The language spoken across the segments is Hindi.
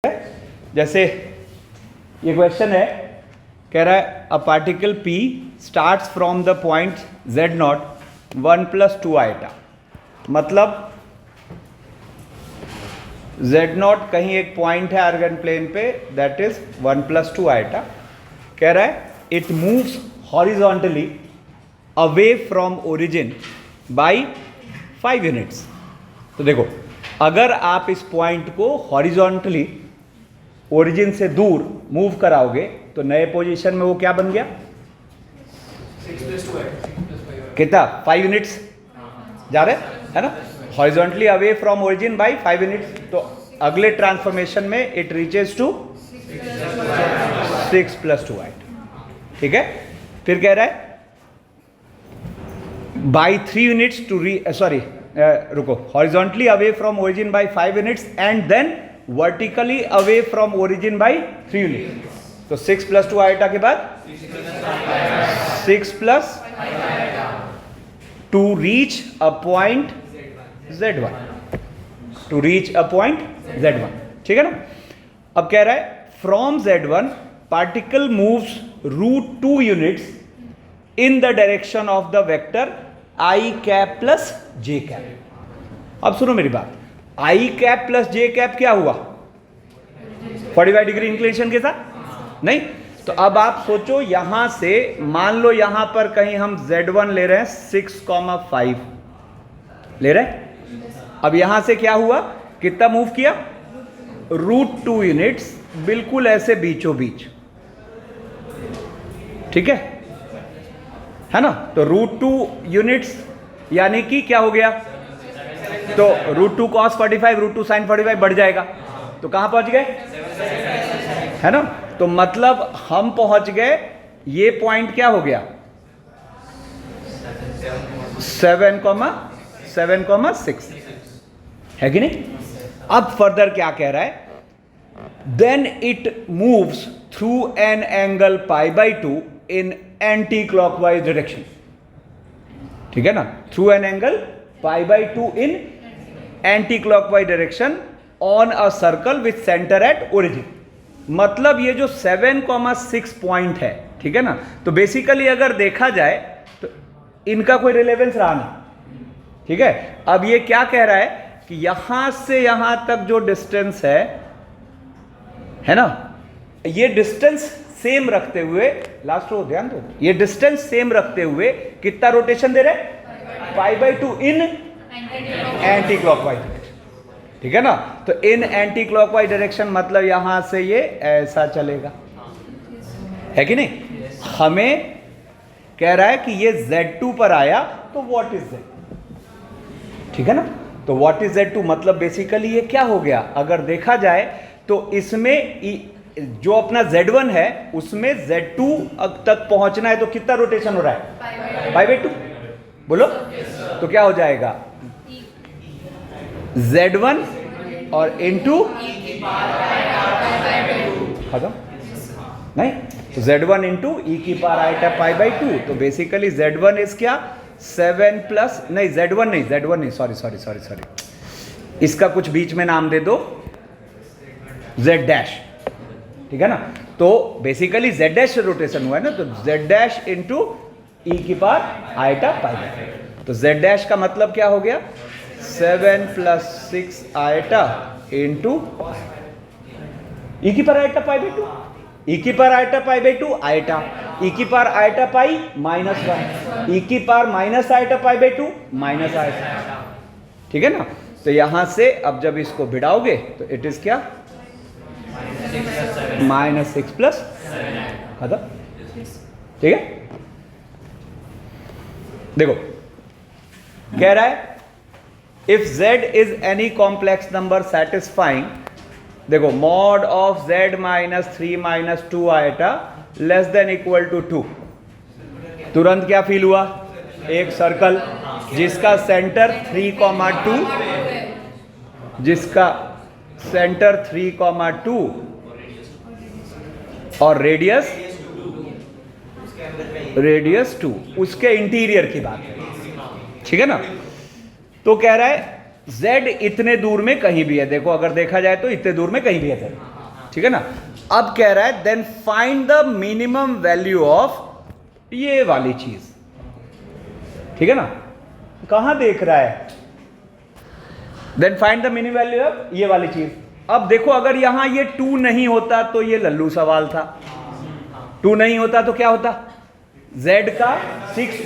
जैसे ये क्वेश्चन है, कह रहा है a particle P starts from the point Z0 1+2 iota, मतलब Z0 कहीं एक पॉइंट है आर्गन प्लेन पे, दैट इज 1+2 आइटा। कह रहा है it moves horizontally away from origin by 5 units. तो देखो, अगर आप इस पॉइंट को हॉरिजॉन्टली ओरिजिन से दूर मूव कराओगे तो नए पोजीशन में वो क्या बन गया, 6+2 कितना 5 यूनिट्स जा रहे है ना, horizontally away from origin by 5 units. तो अगले ट्रांसफॉर्मेशन में इट रीचेस टू 6+2 आइट। ठीक है, फिर कह रहा है बाय 3 यूनिट्स टू रुको, horizontally away from origin by 5 units and then vertically away from origin by 3 units. तो 6+2 आइटा के बाद 6+ to reach a point Z1, to reach a point Z1। ठीक है ना। अब कह रहा है from Z1 particle moves √2 units in the direction of the vector I cap plus J cap. अब सुनो मेरी बात, I cap plus J cap क्या हुआ, 45 डिग्री इंक्लिनेशन के साथ नहीं। तो अब आप सोचो, यहां से मान लो यहां पर कहीं हम Z1 ले रहे हैं 6,5 ले रहे हैं। अब यहां से क्या हुआ, कितना मूव किया, √2 यूनिट्स, बिल्कुल ऐसे बीचों बीच। ठीक है ना। तो √2 यूनिट्स यानी कि क्या हो गया, तो √2 cos 45 √2 sin 45 बढ़ जाएगा। तो कहां पहुंच गए, है ना। तो मतलब हम पहुंच गए, ये पॉइंट क्या हो गया 7,6 है कि नहीं। अब फर्दर क्या कह रहा है, then it moves through an angle π/2 in anti clockwise direction. ठीक है ना, through an angle π/2 in anti clockwise direction on a circle with centre at origin. मतलब ये जो 7,6 पॉइंट है, ठीक है ना, तो बेसिकली अगर देखा जाए तो इनका कोई रिलेवेंस रहा नहीं। ठीक है, अब ये क्या कह रहा है कि यहां से यहां तक जो डिस्टेंस है ना, ये डिस्टेंस सेम रखते हुए, लास्ट रो ध्यान दो, ये डिस्टेंस सेम रखते हुए कितना रोटेशन दे रहे हैं, π/2 इन एंटी क्लॉकवाइज। ठीक है ना। तो इन एंटी क्लॉकवाइज डायरेक्शन मतलब यहां से ये ऐसा चलेगा, है कि नहीं। हमें कह रहा है कि ये Z2 पर आया, तो व्हाट इज Z। ठीक है ना। तो व्हाट इज Z2 मतलब बेसिकली ये क्या हो गया, अगर देखा जाए तो इसमें जो अपना Z1 है उसमें Z2 तक पहुंचना है, तो कितना रोटेशन हो रहा है, π/2। बोलो, तो क्या हो जाएगा Z1 और इनटू खत्म नहीं, तो Z1 इंटू e⁻π/2। तो बेसिकली Z1 इज क्या, 7+ नहीं, Z1 नहीं, सॉरी, इसका कुछ बीच में नाम दे दो, Z'। ठीक है ना। तो बेसिकली Z' से रोटेशन हुआ है ना, तो Z' इंटू e⁻π/2। तो Z' का मतलब क्या हो गया, 7+6 iota into e⁻π/2, e⁻π/2 iota, e⁻π -1, e⁻−π/2 minus iota. ठीक है ना। तो यहां से अब जब इसको भिड़ाओगे तो इट इज क्या, -6 खत्म। ठीक है, देखो कह रहा है if Z is any complex number satisfying, देखो mod of Z -3 - 2 iota less than equal to 2। तुरंत क्या फील हुआ, एक सर्कल जिसका सेंटर 3,2, जिसका सेंटर 3,2 और रेडियस 2, उसके इंटीरियर की बात है। ठीक है ना। तो कह रहा है z इतने दूर में कहीं भी है, देखो अगर देखा जाए तो इतने दूर में कहीं भी है z, ठीक है ना। अब कह रहा है then find the minimum value of ये वाली चीज, ठीक है ना। कहां देख रहा है, then find the minimum value of ये वाली चीज। अब देखो अगर यहां ये 2 नहीं होता तो ये लल्लू सवाल था, 2 नहीं होता तो क्या होता, z का 6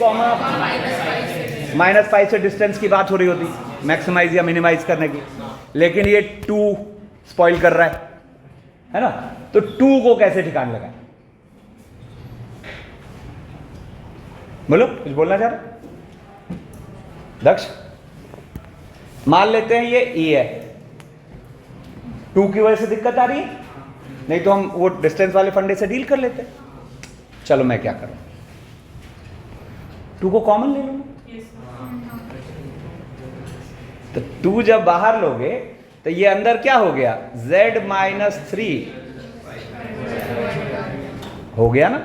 -5 से डिस्टेंस की बात हो रही होती, मैक्सिमाइज या मिनिमाइज करने की, लेकिन ये 2 स्पॉइल कर रहा है ना। तो 2 को कैसे ठिकाने लगाए, बोलो कुछ बोलना चाह रहे दक्ष। मान लेते हैं ये E है, 2 की वजह से दिक्कत आ रही है, नहीं तो हम वो डिस्टेंस वाले फंडे से डील कर लेते हैं। चलो मैं क्या करूं, 2 को कॉमन ले लूंगा, तो 2 जब बाहर लोगे तो ये अंदर क्या हो गया, z-3 हो गया ना।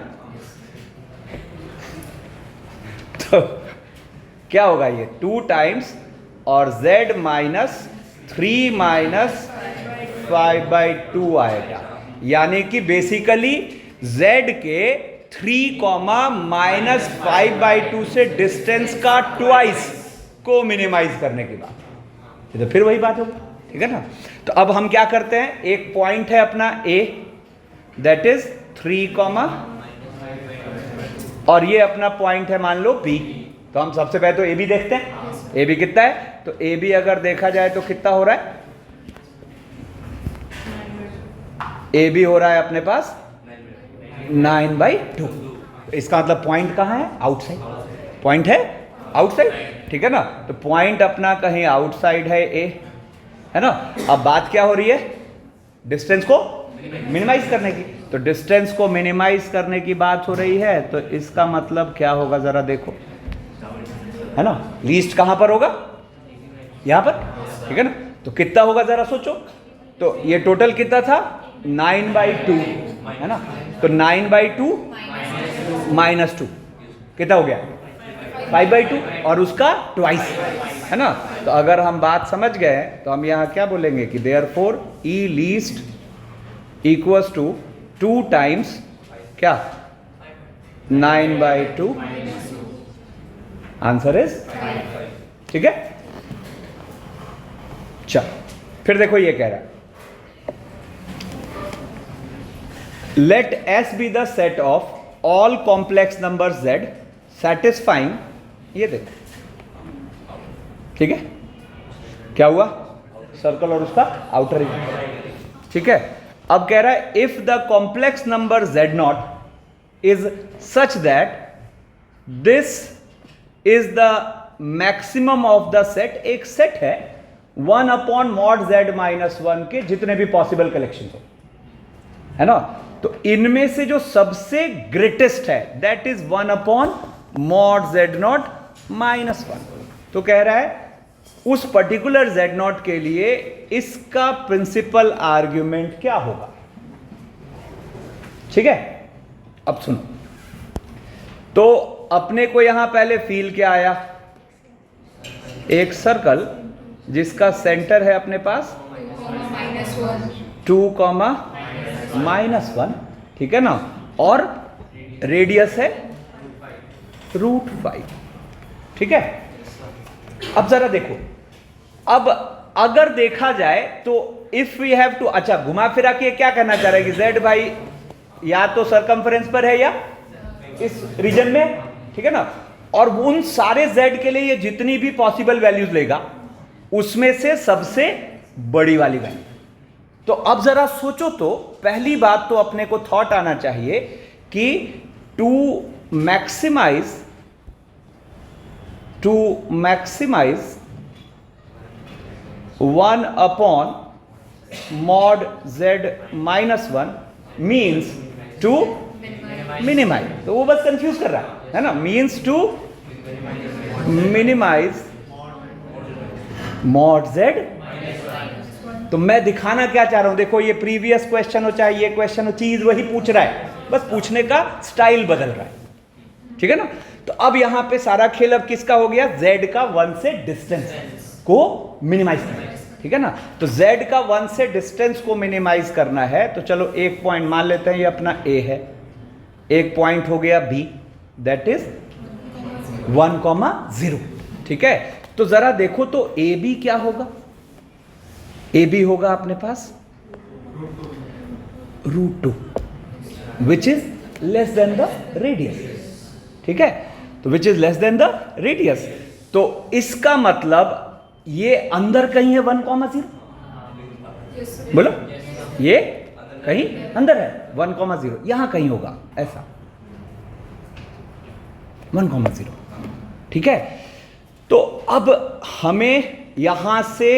तो क्या होगा ये 2 टाइम्स और z-3 -5/2 आएगा, यानी कि बेसिकली z के 3, -5/2 से डिस्टेंस का ट्वाइस को मिनिमाइज करने की बात, तो फिर वही बात होगी, ठीक है ना। तो अब हम क्या करते हैं, एक पॉइंट है अपना a, दैट इज 3, और ये अपना पॉइंट है मान लो b। तो हम सबसे पहले तो a b देखते हैं, a b कितना है, तो a b अगर देखा जाए तो कितना हो रहा है, a b हो रहा है अपने पास 9/2। इसका मतलब पॉइंट कहाँ है, आउटसाइड, पॉइंट है आउटसाइड, ठीक है ना। तो पॉइंट अपना कहीं आउटसाइड है a, है ना। अब बात क्या हो रही है, डिस्टेंस को मिनिमाइज करने की, तो डिस्टेंस को मिनिमाइज करने की बात हो रही है, तो इसका मतलब क्या होगा जरा देखो, है ना। लीस्ट कहां पर होगा, यहां पर, ठीक है ना। तो कितना होगा जरा सोचो, तो ये टोटल कितना था 9/2, है ना। तो 9/2 -2 कितना हो गया 5/2, और उसका ट्वाइस, है ना। तो अगर हम बात समझ गए तो हम यहां क्या बोलेंगे कि therefore E least equals to 2 times क्या 9/2, आंसर इज, ठीक है। चल फिर देखो ये कह रहा है let S be the set of all complex number Z satisfying, ये देखो, ठीक है, क्या हुआ, सर्कल और उसका आउटर रीजन, ठीक है। अब कह रहा है if the complex number Z0 is such that this is the maximum of the set, एक सेट है 1/mod(z-1) के जितने भी पॉसिबल कलेक्शन हो, है ना। तो इनमें से जो सबसे ग्रेटेस्ट है दैट इज 1/mod(z0-1). तो कह रहा है उस पर्टिकुलर Z0 के लिए इसका प्रिंसिपल आर्ग्यूमेंट क्या होगा, ठीक है। अब सुनो, तो अपने को यहां पहले फील क्या आया, एक सर्कल जिसका सेंटर है अपने पास 2, -1, ठीक है ना, और रेडियस है √5, ठीक है। अब जरा देखो, अब अगर देखा जाए तो इफ वी हैव टू, अच्छा घुमा फिरा के क्या कहना चाह रहे हैं कि Z भाई या तो सरकमफ्रेंस पर है या इस रीजन में, ठीक है ना। और उन सारे Z के लिए ये जितनी भी पॉसिबल वैल्यूज लेगा उसमें से सबसे बड़ी वाली वैल्यू। तो अब जरा सोचो, तो पहली बात तो अपने को थॉट आना चाहिए कि to maximize 1/mod(z-1) means to minimize. तो वो बस कंफ्यूज कर रहा है ना, means to minimize mod z। तो मैं दिखाना क्या चाह रहा हूं, देखो ये प्रीवियस क्वेश्चन हो चाहे ये क्वेश्चन हो, चीज वही पूछ रहा है, बस पूछने का स्टाइल बदल रहा है, ठीक है ना। तो अब यहां पे सारा खेल अब किसका हो गया, z का 1 से डिस्टेंस को मिनिमाइज करना है, ठीक है ना। तो z का 1 से डिस्टेंस को मिनिमाइज करना है, तो चलो एक पॉइंट मान लेते हैं, ये अपना a है, एक पॉइंट हो गया b, दैट इज 1,0, ठीक है। तो जरा देखो तो ए बी क्या होगा, ए बी होगा अपने पास √2 which is less than the radius, ठीक है। तो which is less than the radius, तो इसका मतलब ये अंदर कहीं है 1,0, बोलो ये कहीं अंदर है 1,0, यहां कहीं होगा ऐसा 1,0, ठीक है। तो अब हमें यहां से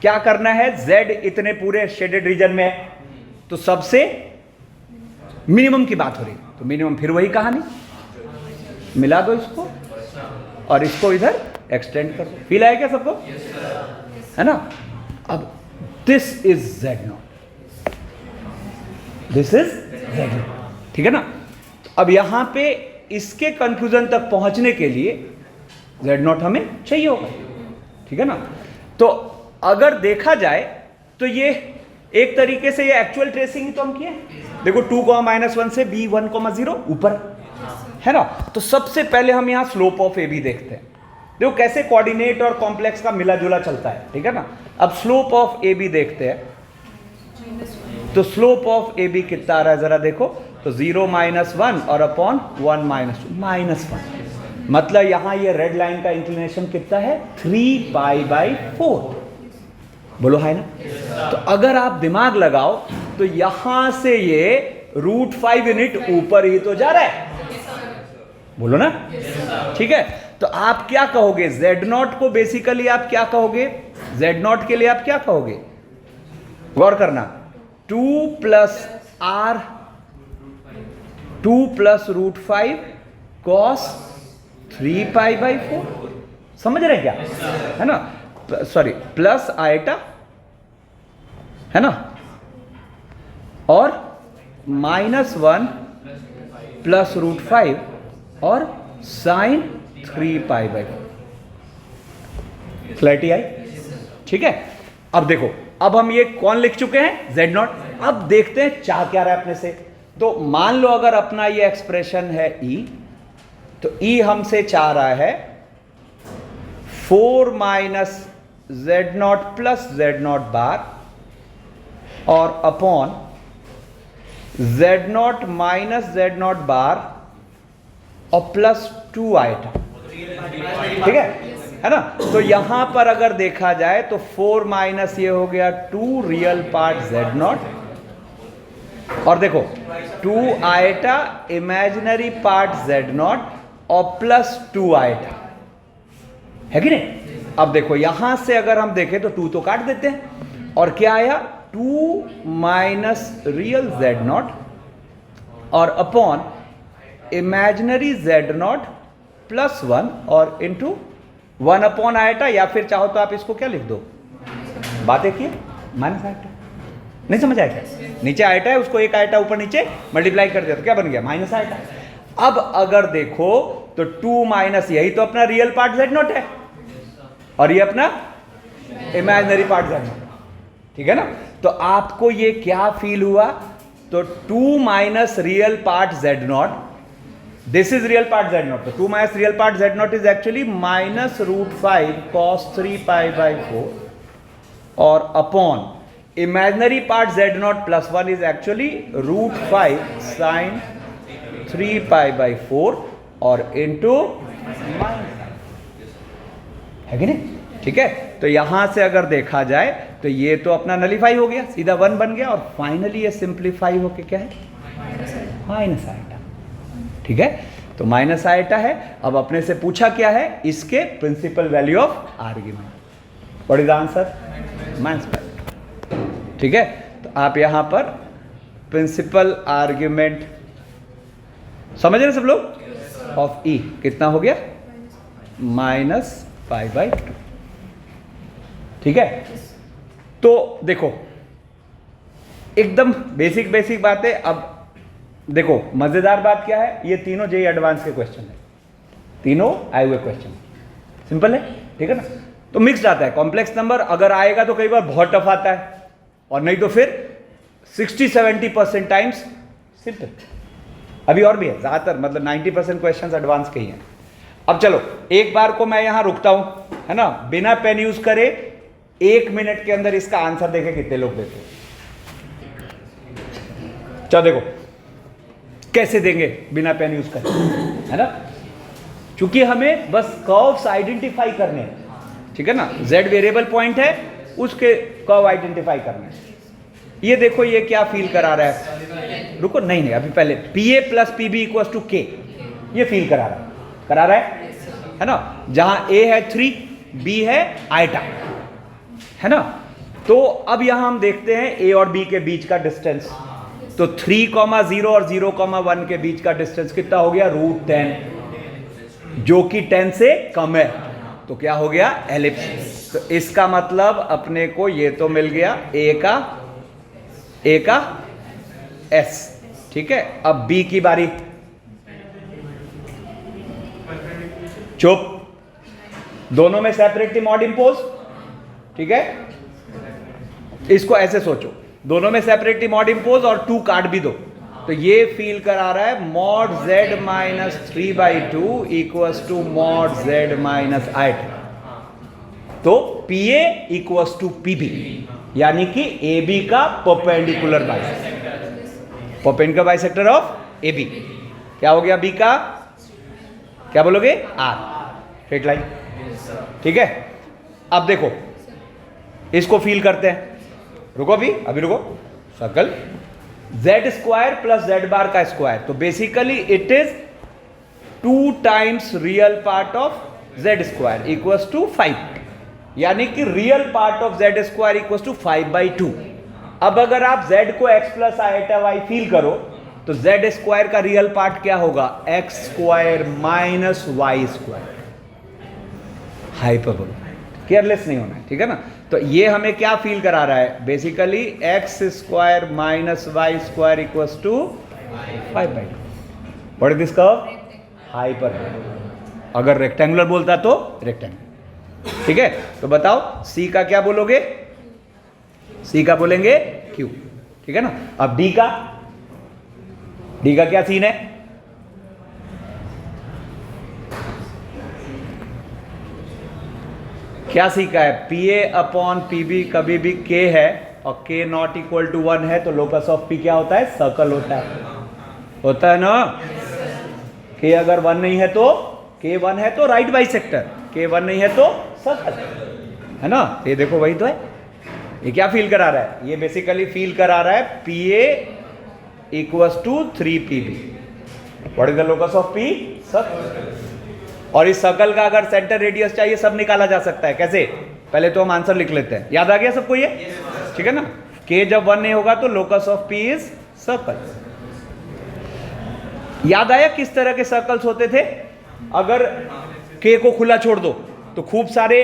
क्या करना है, z इतने पूरे शेडेड रीजन में है, तो सबसे मिनिमम की बात हो रही है, तो मिनिमम फिर वही कहानी, मिला दो इसको और इसको इधर एक्सटेंड कर दो। फील आया क्या सबको, है ना। अब this is z0, this is z0, ठीक है ना। अब यहां पे इसके कंक्लूजन तक पहुंचने के लिए z0 हमें चाहिए होगा, ठीक है ना। तो अगर देखा जाए तो ये एक तरीके से ये एक्चुअल ट्रेसिंग ही तो हम किए, देखो 2,-1 से b 1,0 ऊपर है ना। तो सबसे पहले हम यहां स्लोप ऑफ ए बी देखते हैं, देखो कैसे कोऑर्डिनेट और कॉम्प्लेक्स का मिला जुला चलता है, ठीक है ना। अब स्लोप ऑफ ए बी देखते हैं, तो स्लोप ऑफ ए बी कितना आ रहा है जरा देखो, तो 0 -1 और अपॉन 1 -2 -1, मतलब यहां ये रेड लाइन का इंक्लिनेशन कितना है 3π/4, बोलो है ना। तो अगर आप दिमाग लगाओ तो यहां से ये √5 यूनिट ऊपर ही तो जा रहा है, बोलो ना, ठीक है। तो आप क्या कहोगे, z0 को बेसिकली आप क्या कहोगे, z0 के लिए आप क्या कहोगे, गौर करना, 2 + √5 cos 3π/4, समझ रहे क्या, है ना, सॉरी प्लस आएटा, है ना, और -1 + √5 और sin 3π/4, क्लैरिटी आई, ठीक है। अब देखो, अब हम ये कौन लिख चुके हैं, z0। अब देखते हैं चाह क्या रहा है अपने से। तो मान लो अगर अपना ये एक्सप्रेशन है e, तो e हमसे चाह रहा है 4 - z0 + z0 बार और अपॉन z0 - z0 बार और +2 आएटा, ठीक है ना। तो यहां पर अगर देखा जाए तो 4 माइनस ये हो गया 2 रियल पार्ट z0, और देखो 2 आएटा इमेजिनरी पार्ट z0 और +2 आएटा, है कि नहीं। अब देखो यहां से अगर हम देखें तो 2 तो काट देते हैं, और क्या आया 2 माइनस रियल z0 और अपॉन इमेजिनरी z0 +1 और इंटू 1 अपॉन आएटा, या फिर चाहो तो आप इसको क्या लिख दो, बात एक ही माइनस आएटा, नहीं समझ आया क्या, नीचे आएटा है उसको एक आएटा ऊपर नीचे मल्टीप्लाई कर दिया तो क्या बन गया माइनस आएटा। अब अगर देखो तो 2 माइनस यही तो अपना रियल पार्ट z0 है और ये अपना इमेजिनरी पार्ट z0, ठीक है ना। तो आपको ये क्या फील हुआ, तो 2 minus real part z0, this is real part z0, तो 2 minus real part z0 is actually -√5 cos 3π/4 और upon imaginary part z0 +1 is actually √5 sin 3π/4 और इंटू है कि नहीं, ठीक है। तो यहां से अगर देखा जाए तो ये तो अपना नलीफाई हो गया, सीधा 1 बन गया, और फाइनली ये सिंप्लीफाई होके क्या है माइनस आएटा, ठीक है। तो माइनस आएटा है। अब अपने से पूछा क्या है, इसके principal value of argument, what is answer -5, ठीक है। तो आप यहां पर प्रिंसिपल आर्ग्यूमेंट समझ रहे सब लोग, ऑफ ई कितना हो गया -π/2, ठीक है। तो देखो एकदम बेसिक बेसिक बातें। अब देखो मजेदार बात क्या है, ये तीनों जेईई एडवांस के क्वेश्चन है, तीनों आए हुए क्वेश्चन, सिंपल है, ठीक है ना। तो मिक्स्ड आता है। कॉम्प्लेक्स नंबर अगर आएगा तो कई बार बहुत टफ आता है, और नहीं तो फिर 60-70% टाइम्स सिंपल। अभी और भी है ज्यादातर, मतलब 90% क्वेश्चंस एडवांस के ही हैं। अब चलो एक बार को मैं यहां रुकता हूं, है ना, बिना पेन यूज करे 1 मिनट के अंदर इसका आंसर देखे कितने लोग देते हैं। चलो देखो कैसे देंगे बिना पेन यूज करे, है ना, क्योंकि हमें बस कर्व्स आइडेंटिफाई करने हैं, ठीक है ना। z वेरिएबल पॉइंट है, उसके कर्व आइडेंटिफाई करने हैं। ये देखो ये क्या फील करा रहा है, रुको नहीं अभी पहले pa plus pb equal to k, ये फील करा रहा है ना, जहां a है 3, b है आइटा, है ना। तो अब यहां हम देखते हैं a और b के बीच का डिस्टेंस, तो 3,0 और 0,1 के बीच का डिस्टेंस कितना हो गया, √10, जो कि 10 से कम है, तो क्या हो गया, एलिप्स। तो इसका मतलब अपने को ये तो मिल गया a का s, ठीक है। अब b की बारी, चुप, दोनों में सेपरेटली मॉड इंपोज, ठीक है। इसको ऐसे सोचो, दोनों में सेपरेटली मॉड इंपोज और 2 काट भी दो, तो ये फील करा रहा है mod z minus 3/2 equals to mod z minus 8, तो pa इक्वल्स टू pb, यानी कि ab का परपेंडिकुलर बाइसेक्टर ऑफ ab। क्या हो गया b का, क्या बोलोगे, r, स्ट्रेट लाइन, ठीक है। अब देखो इसको फील करते हैं, रुको अभी रुको, circle z square plus z bar का स्क्वायर, तो basically it is 2 times real part of z square equals to 5, यानी कि real part of z square equals to 5/2। अब अगर आप z को x plus iota y feel करो तो z स्क्वायर का रियल पार्ट क्या होगा, x square minus y square, hyperbola, careless नहीं होना है, ठीक है ना। तो ये हमें क्या फील करा रहा है, basically x square minus y square equals to 5/2। What is this curve, hyperbola. अगर रेक्टेंगुलर बोलता तो रेक्टेंगुलर, ठीक है। तो बताओ सी का क्या बोलोगे, सी का बोलेंगे क्यू, ठीक है ना। अब डी का क्या सीन है, क्या सीखा है, pa अपॉन pb कभी भी k है और k नॉट इक्वल टू 1 है, तो लोकस ऑफ p क्या होता है, सर्कल होता है ना। k अगर 1 नहीं है तो, k 1 है तो राइट बाइसेक्टर, k 1 नहीं है तो सर्कल, है ना। ये देखो वही तो है। ये क्या फील करा रहा है, ये बेसिकली फील करा रहा है pa equals to 3pb। What is the locus of p, circle. और इस सर्कल का अगर सेंटर रेडियस चाहिए सब निकाला जा सकता है, कैसे, पहले तो हम आंसर लिख लेते हैं, याद आ गया सबको ये, ठीक है ना। k जब 1 नहीं होगा तो locus of p is circle. याद आया किस तरह के सर्कल्स होते थे, अगर k को खुला छोड़ दो तो खूब सारे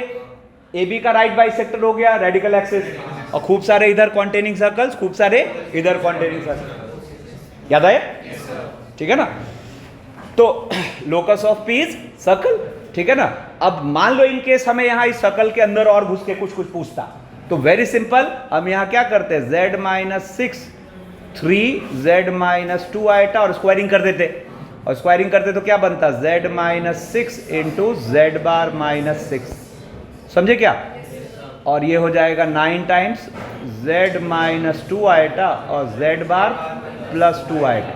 ab का राइट बाइसेक्टर हो गया, रेडिकल एक्सिस, और खूब सारे इधर कॉन्टेनिंग सर्कल्स, खूब सारे इधर कॉन्टेनिंग सर्कल, याद आया, ठीक है ना। तो locus of P is circle, ठीक है ना। अब मान लो इन केस हमें यहां इस सर्कल के अंदर और घुस के कुछ पूछता, तो वेरी सिंपल, हम यहां क्या करते हैं, z minus 6 3z minus 2 iota और स्क्वायरिंग कर देते, और स्क्वायरिंग करते तो क्या बनता, z minus 6 into z bar minus 6, समझे क्या। और ये हो जाएगा 9 टाइम्स z माइनस 2 आइटा और z बार प्लस 2 आइटा,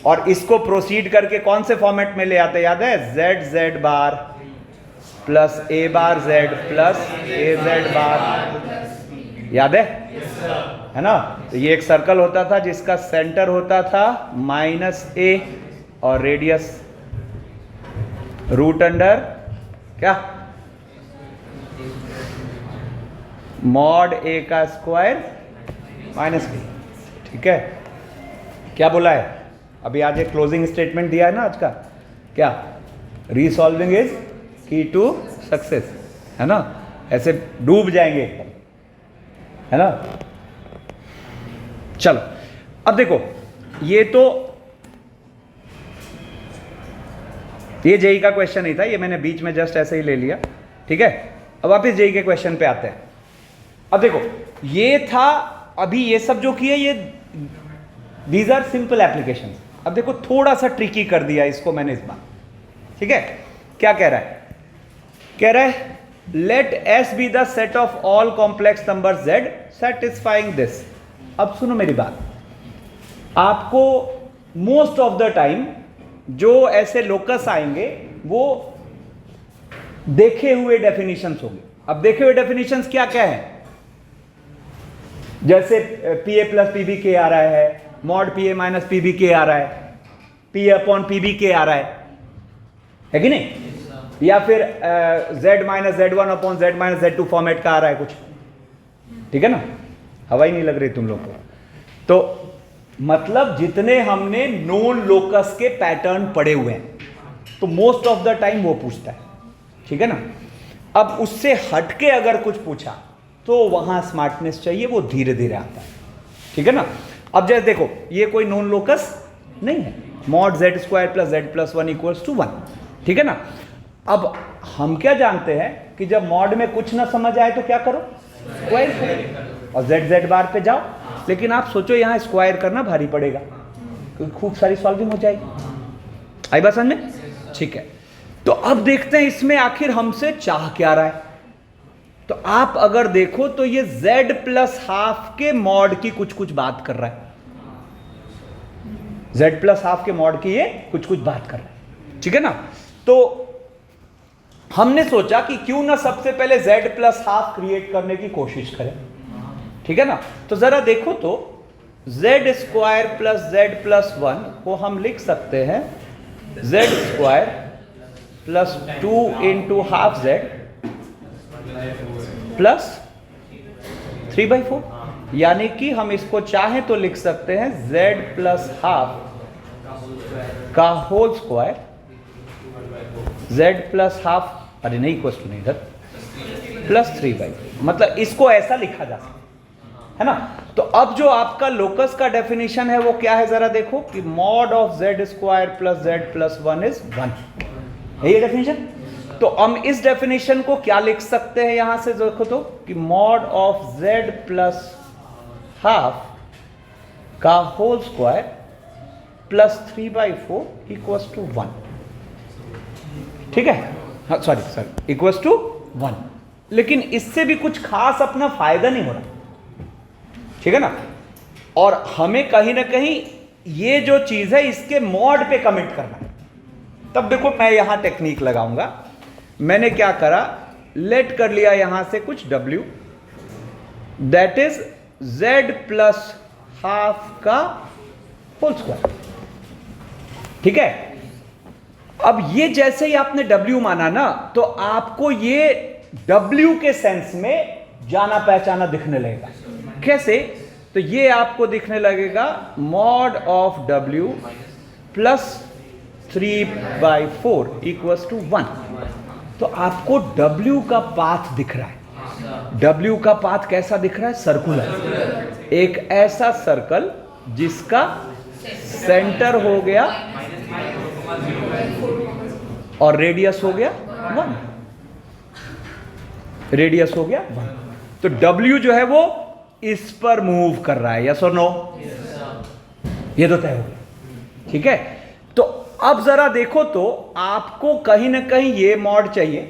और इसको प्रोसीड करके कौन से फॉर्मेट में ले आते, याद है, z bar plus a bar z plus az बार, याद है ना। तो ये एक सर्कल होता था जिसका सेंटर होता था -a और रेडियस रूट अंडर क्या, मॉड a का स्क्वायर माइनस b, ठीक है। क्या बोला है अभी, आज एक क्लोजिंग स्टेटमेंट दिया है ना आज का, क्या, रीसॉल्विंग इज की टू सक्सेस, है ना। ऐसे डूब जाएंगे, है ना। चलो अब देखो, ये तो ये जेई का क्वेश्चन नहीं था, ये मैंने बीच में जस्ट ऐसे ही ले लिया, ठीक है। अब वापिस जेई के क्वेश्चन पे आते हैं। अब देखो ये था, अभी ये सब जो किए ये दीज आर सिंपल एप्लीकेशन। अब देखो थोड़ा सा ट्रिकी कर दिया इसको मैंने इस बार, ठीक है। क्या कह रहा है, कह रहा है let S be the set of all complex number z satisfying this. अब सुनो मेरी बात, आपको मोस्ट ऑफ द टाइम जो ऐसे लोकस आएंगे वो देखे हुए डेफिनेशंस होंगे। अब देखे हुए डेफिनेशंस क्या क्या है, जैसे p a plus p b के आ रहा है, mod p a minus p b के आ रहा है, पी अपॉन पी बी के आ रहा है कि नहीं, या फिर z minus z one upon z minus z two format का आ रहा है कुछ, ठीक है ना। हवा ही नहीं लग रही तुम लोग को। तो मतलब जितने हमने नोन लोकस के पैटर्न पढ़े हुए हैं, तो मोस्ट ऑफ द टाइम वो पूछता है, ठीक है ना। अब उससे हटके अगर कुछ पूछा तो वहां स्मार्टनेस चाहिए, वो धीरे धीरे आता है, ठीक है ना। अब जैसे देखो ये कोई नॉन लोकस नहीं है, mod z square plus z plus one equals to one, ठीक है ना। अब हम क्या जानते हैं कि जब मॉड में कुछ ना समझ आए तो क्या करो, स्क्वायर करो और जेड जेड बार पे जाओ। लेकिन आप सोचो यहां स्क्वायर करना भारी पड़ेगा क्योंकि खूब सारी सॉल्विंग हो जाएगी। आई बात समझ में, ठीक है। तो अब देखते हैं इसमें आखिर हमसे चाह क्या रहा है। तो आप अगर देखो तो ये z प्लस हाफ के मॉड की कुछ कुछ बात कर रहा है, z प्लस हाफ के मॉड की ये कुछ कुछ बात कर रहा है, ठीक है ना। तो हमने सोचा कि क्यों ना सबसे पहले z प्लस हाफ क्रिएट करने की कोशिश करें, ठीक है ना। तो जरा देखो तो z square plus z plus one को हम लिख सकते हैं z square plus two into half Z plus 3/4, यानी कि हम इसको चाहें तो लिख सकते हैं z प्लस हाफ का whole square z plus half, अरे नहीं इक्वल टू नहीं इधर, प्लस 3/4, मतलब इसको ऐसा लिखा जा सकता है ना। तो अब जो आपका लोकस का डेफिनेशन है वो क्या है, जरा देखो कि mod of z square plus z plus one is 1 है ये डेफिनेशन। तो हम इस डेफिनेशन को क्या लिख सकते हैं यहां से देखो तो कि mod of z plus half का whole square plus 3/4 equals to 1, ठीक है। हाँ सॉरी इक्वल्स टू 1। लेकिन इससे भी कुछ खास अपना फायदा नहीं हो रहा, ठीक है ना। और हमें कहीं ना कहीं ये जो चीज है इसके मॉड पे कमिट करना है। तब देखो मैं यहां टेक्निक लगाऊंगा। मैंने क्या करा, लेट कर लिया यहां से कुछ w, that is z plus half का होल स्क्वायर, ठीक है। अब ये जैसे ही आपने w माना ना, तो आपको ये w के सेंस में जाना पहचाना दिखने लगेगा। कैसे, तो ये आपको दिखने लगेगा mod of w plus 3/4 equals to 1। तो आपको w का पाथ दिख रहा है। w का पाथ कैसा दिख रहा है, सर्कुलर, एक ऐसा सर्कल जिसका सेंटर हो गया और रेडियस हो गया 1, रेडियस हो गया 1। तो w जो है वो इस पर मूव कर रहा है, यस और नो, ये तो तय हो गया, ठीक है। तो अब जरा देखो तो आपको कहीं ना कहीं ये मॉड चाहिए,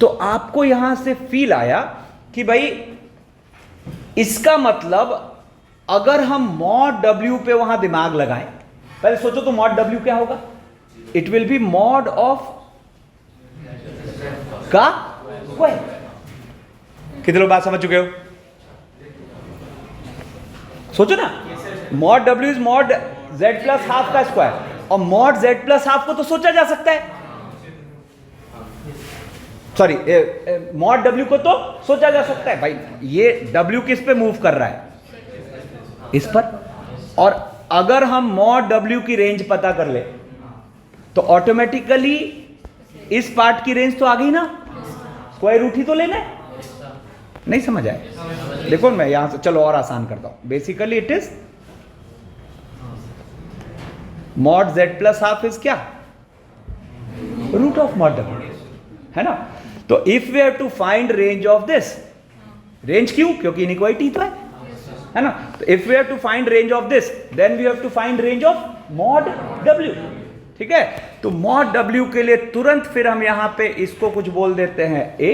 तो आपको यहां से फील आया कि भाई इसका मतलब अगर हम मॉड w पे वहां दिमाग लगाएं, पहले सोचो तो मॉड w क्या होगा, it will be mod of का स्क्वायर। कितने लोग बात समझ चुके हो, सोचो ना, mod w is mod z plus half का स्क्वायर, और मॉड z प्लस हाफ को तो सोचा जा सकता है, सॉरी मॉड w को तो सोचा जा सकता है। भाई ये w किस पे मूव कर रहा है, इस पर। और अगर हम मॉड w की रेंज पता कर ले तो ऑटोमेटिकली इस पार्ट की रेंज तो आ गई ना, स्क्वायर रूट ही तो लेना है। नहीं समझ आया, देखो मैं यहां से चलो और आसान करता हूं। Basically it is mod z plus half is क्या, रूट ऑफ मॉड w, है ना। तो if we have to find range of this, range क्यों? क्योंकि इनइक्वालिटी तो है ना। तो if we have to find range of this, then we have to find range of mod W। ठीक है, तो मॉड W के लिए तुरंत फिर हम यहां पे इसको कुछ बोल देते हैं A,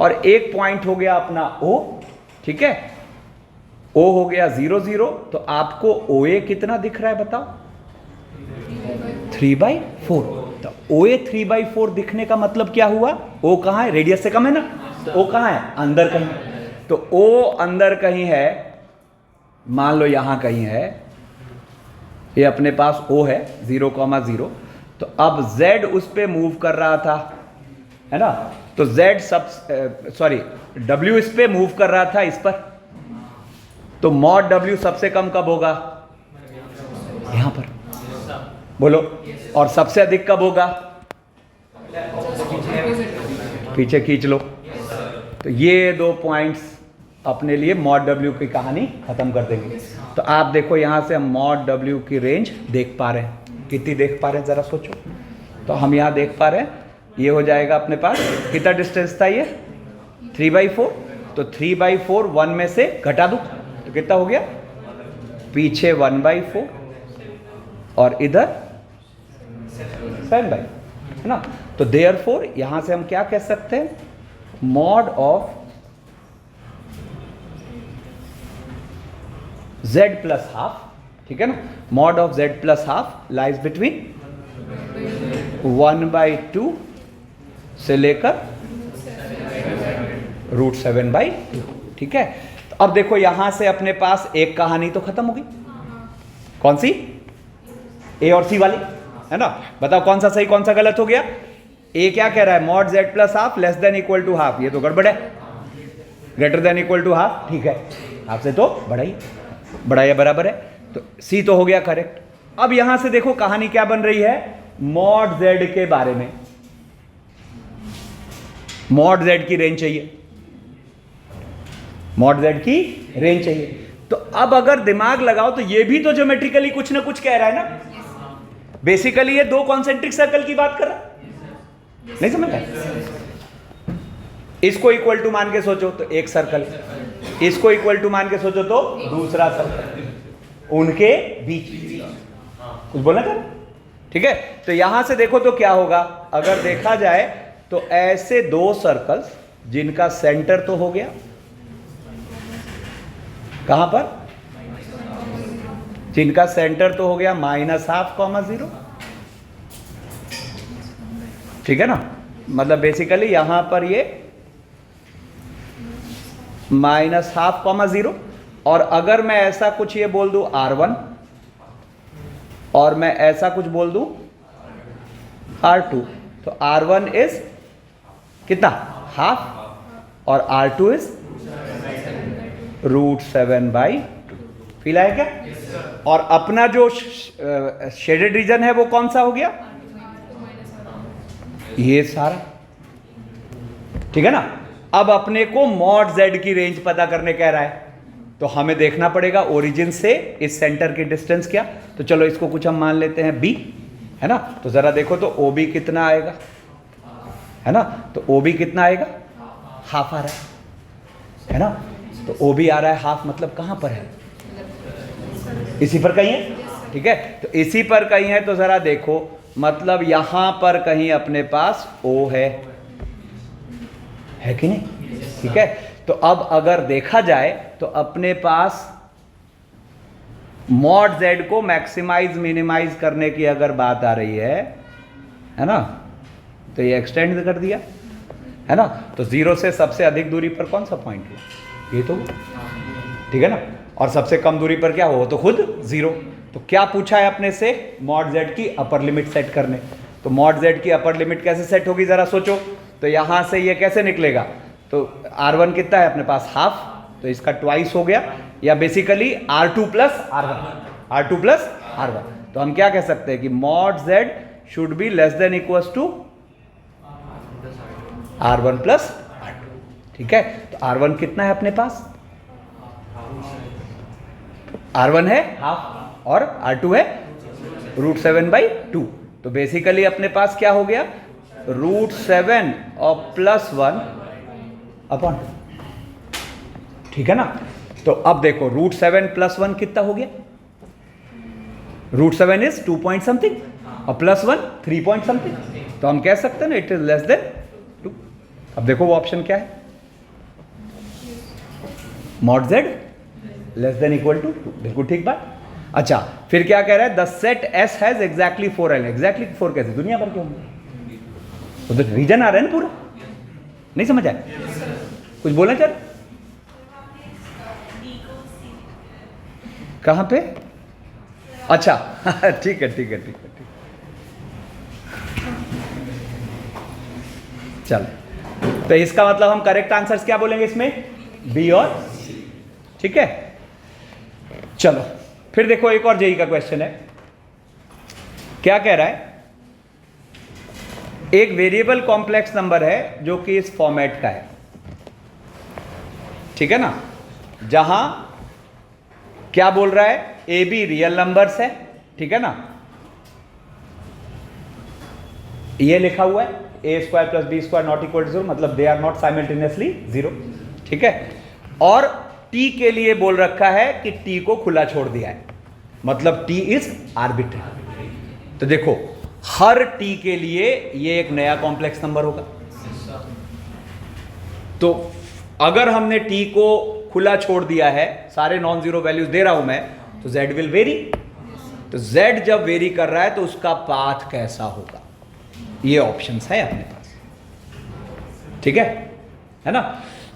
और एक पॉइंट हो गया अपना O। ठीक है, O हो गया 0 0, तो आपको OA कितना दिख रहा है बताओ? 3/4। तो OA 3/4 दिखने का मतलब क्या हुआ? O कहां है? रेडियस से कम है ना, तो O कहां है? अंदर कहीं। तो O अंदर कहीं है, मान लो यहां कहीं है, ये अपने पास O है 0,0। तो अब Z उस पे मूव कर रहा था, है ना, तो Z W इस पे मूव कर रहा था, इस पर। तो मॉड W सबसे कम कब होगा? यहां पर, बोलो। और सबसे अधिक कब होगा? पीछे खींच लो। तो ये दो पॉइंट्स अपने लिए मॉड W की कहानी खत्म कर देंगे। तो आप देखो यहां से हम मॉड W की रेंज देख पा रहे हैं। कितनी देख पा रहे हैं जरा सोचो। तो हम यहां देख पा रहे हैं, ये हो जाएगा अपने पास, कितना डिस्टेंस था ये? 3/4। तो 3/4 1 में से घटा दूं तो कितना हो गया? पीछे 1/4 और इधर 7/, है ना। तो देयरफॉर यहां से हम क्या कह सकते हैं? Mod of Z plus half, ठीक है ना, mod of Z plus half lies between 1/2 से लेकर √7/2। ठीक है, तो अब देखो यहां से अपने पास एक कहानी तो खत्म होगी। कौन सी? A और C वाली, है ना। बताओ कौन सा सही कौन सा गलत हो गया? A क्या कह रहा है? Mod Z plus half less than equal to half. ये तो गड़बड़ है। Greater than equal to half, ठीक है, हाफ से तो बड़ा ही, बड़ा या बराबर है। तो C तो हो गया करेक्ट। अब यहां से देखो कहानी क्या बन रही है? मॉड Z के बारे में। मॉड Z की रेंज चाहिए, मॉड Z की रेंज चाहिए। तो अब अगर दिमाग लगाओ तो ये भी तो ज्योमेट्रिकली कुछ ना कुछ कह रहा है ना। बेसिकली ये दो कॉन्सेंट्रिक सर्कल की बात कर रहा है, नहीं समझ रहा? इसको इक्वल टू मान के सोचो तो एक सर्कल, इसको इक्वल टू मान के सोचो तो दूसरा सर्कल, उनके बीच कुछ बोलना था। ठीक है, तो यहां से देखो तो क्या होगा? अगर देखा जाए तो ऐसे दो सर्कल्स जिनका सेंटर तो हो गया कहां पर? जिनका सेंटर तो हो गया -1/2, 0। ठीक है ना, मतलब बेसिकली यहां पर ये -1/2, 0। और अगर मैं ऐसा कुछ ये बोल दूं R1 और मैं ऐसा कुछ बोल दूं R2, तो R1 इज कितना? हाफ, और R2 इज √7/2। फील आया क्या? और अपना जो शेडेड रीजन है वो कौन सा हो गया? ये सारा, ठीक है ना। अब अपने को मॉड Z की रेंज पता करने कह रहा है, तो हमें देखना पड़ेगा ओरिजिन से इस सेंटर की डिस्टेंस क्या। तो चलो इसको कुछ हम मान लेते हैं B, है ना। तो जरा देखो तो OB कितना आएगा, है ना। तो OB कितना आएगा? हाफ आ रहा है ना। तो OB आ रहा है हाफ, मतलब कहां पर है? इसी पर कहीं है, ठीक है। तो इसी पर कहीं है, तो जरा देखो, मतलब यहां पर कहीं अपने पास O है कि नहीं? ठीक है, तो अब अगर देखा जाए तो अपने पास मॉड Z को मैक्सिमाइज मिनिमाइज करने की अगर बात आ रही है ना, तो ये एक्सटेंड कर दिया, है ना। तो 0 से सबसे अधिक दूरी पर कौन सा पॉइंट हुआ? ये तो, ठीक है ना। और सबसे कम दूरी पर क्या हो? तो खुद 0। तो क्या पूछा है अपने से? मॉड Z की अपर लिमिट सेट करने। तो मॉड Z की अपर लिमिट कैसे सेट होगी जरा सोचो। तो यहां से ये कैसे निकलेगा? तो R1 कितना है अपने पास? हाफ, तो इसका ट्वाइस हो गया, या बेसिकली R2 प्लस R1। तो हम क्या कह सकते हैं कि mod Z should be less than equals to R1 plus R2। ठीक है, तो R1 कितना है अपने पास? R1 है हाफ और R2 है √7/2। तो बेसिकली अपने पास क्या हो गया? √7 और +1 अपॉन, ठीक है ना। तो अब देखो √7 + 1 कितना हो गया, √7 इज 2 पॉइंट समथिंग और +1 3 पॉइंट समथिंग, तो हम कह सकते हैं ना इट इज लेस देन 2। अब देखो वो ऑप्शन क्या है, mod z less than equal to 2, बिल्कुल ठीक बात। अच्छा फिर क्या कह रहा है, the set S has exactly 4 element. Exactly 4 कैसे, दुनिया भर के होंगे, तो रीजन आ रहा है ना पूरा, नहीं समझ आया? कुछ बोलना चाह, कहां पे? अच्छा ठीक है ठीक है ठीक है, चलो तो इसका मतलब हम करेक्ट आंसर्स क्या बोलेंगे इसमें, बी और सी, ठीक है। चलो फिर देखो एक और जेई का क्वेश्चन है, क्या कह रहा है, एक वेरिएबल कॉम्प्लेक्स नंबर है जो कि इस फॉर्मेट का है, ठीक है ना, जहां क्या बोल रहा है, ए बी रियल नंबर्स है, ठीक है ना, ये लिखा हुआ है a² + b² not equal to 0, मतलब दे आर नॉट साइमल्टेनियसली 0, ठीक है। और t के लिए बोल रखा है कि t को खुला छोड़ दिया है, मतलब t इज आर्बिट्ररी। तो देखो हर t के लिए ये एक नया कॉम्प्लेक्स नंबर होगा, तो अगर हमने t को खुला छोड़ दिया है, सारे नॉन जीरो वैल्यूज दे रहा हूं मैं, तो z विल वेरी। तो z जब वेरी कर रहा है तो उसका पाथ कैसा होगा, ये ऑप्शंस है अपने पास, ठीक है ना।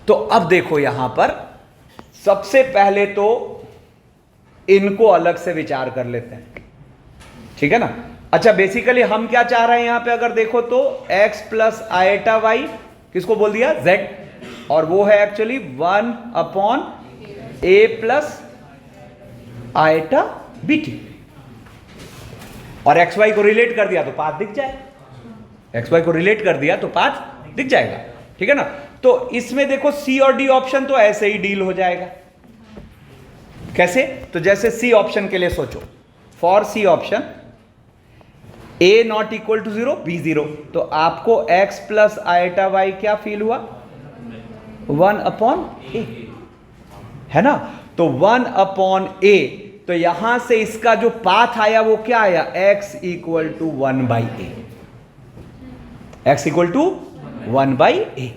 तो अब देखो यहां पर सबसे पहले तो इनको अलग से विचार कर लेते हैं, ठीक है ना। अच्छा बेसिकली हम क्या चाह रहे हैं यहां पे, अगर देखो तो x + i किसको बोल दिया, z, और वो है एक्चुअली 1/a + i और xy को रिलेट कर दिया तो पाथ दिख जाए, xy को रिलेट कर दिया तो पाथ दिख जाएगा, ठीक है ना। तो इसमें देखो सी और डी ऑप्शन तो ऐसे ही डील हो जाएगा, कैसे, तो जैसे सी ऑप्शन के लिए सोचो, for C option a not equal to 0 b 0, तो आपको x + i क्या फील हुआ, 1/a, है ना। तो 1/a, तो यहां से इसका जो पाथ आया वो क्या आया, x = 1/a, x = 1/a,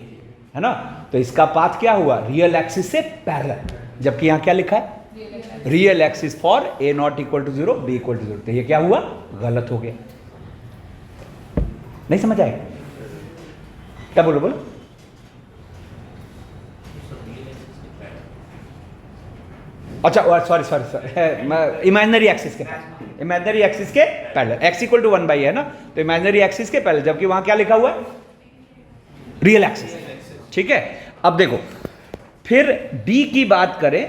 है ना। तो इसका पाथ क्या हुआ, रियल एक्सिस से पैरेलल, जबकि यहां क्या लिखा है, real axis for a not equal to 0 b = 0, तो ये क्या हुआ, गलत हो गया। नहीं समझ आएगा, क्या बोलो बोलो। अच्छा सॉरी इमेजिनरी एक्सिस के पैरेलल, इमेजिनरी एक्सिस के पैरेलल, x = 1/a है ना, तो इमेजिनरी एक्सिस के पैरेलल, जबकि वहां क्या लिखा हुआ है, रियल एक्सिस, ठीक है। अब देखो फिर d की बात करें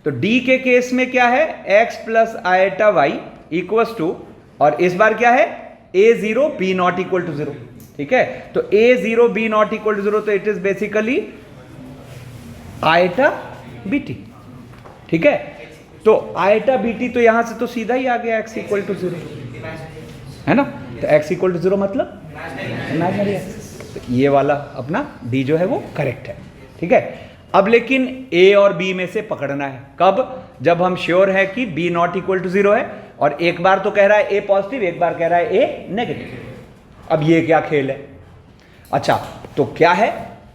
तो d के केस में क्या है, x + i इक्वल्स टू, और इस बार क्या है, a0 b not equal to 0, ठीक है। तो a0 b not equal to 0, तो it is basically i bt, ठीक है। तो i bt, तो यहां से तो सीधा ही आ गया x = 0, है ना। तो x = 0 मतलब इमेजिनरी एक्सिस, तो ये वाला अपना d जो है वो करेक्ट है, ठीक है। अब लेकिन a और b में से पकड़ना है, कब, जब हम श्योर है कि b नॉट इक्वल टू 0 है, और एक बार तो कह रहा है a पॉजिटिव, एक बार कह रहा है a नेगेटिव। अब ये क्या खेल है, अच्छा तो क्या है,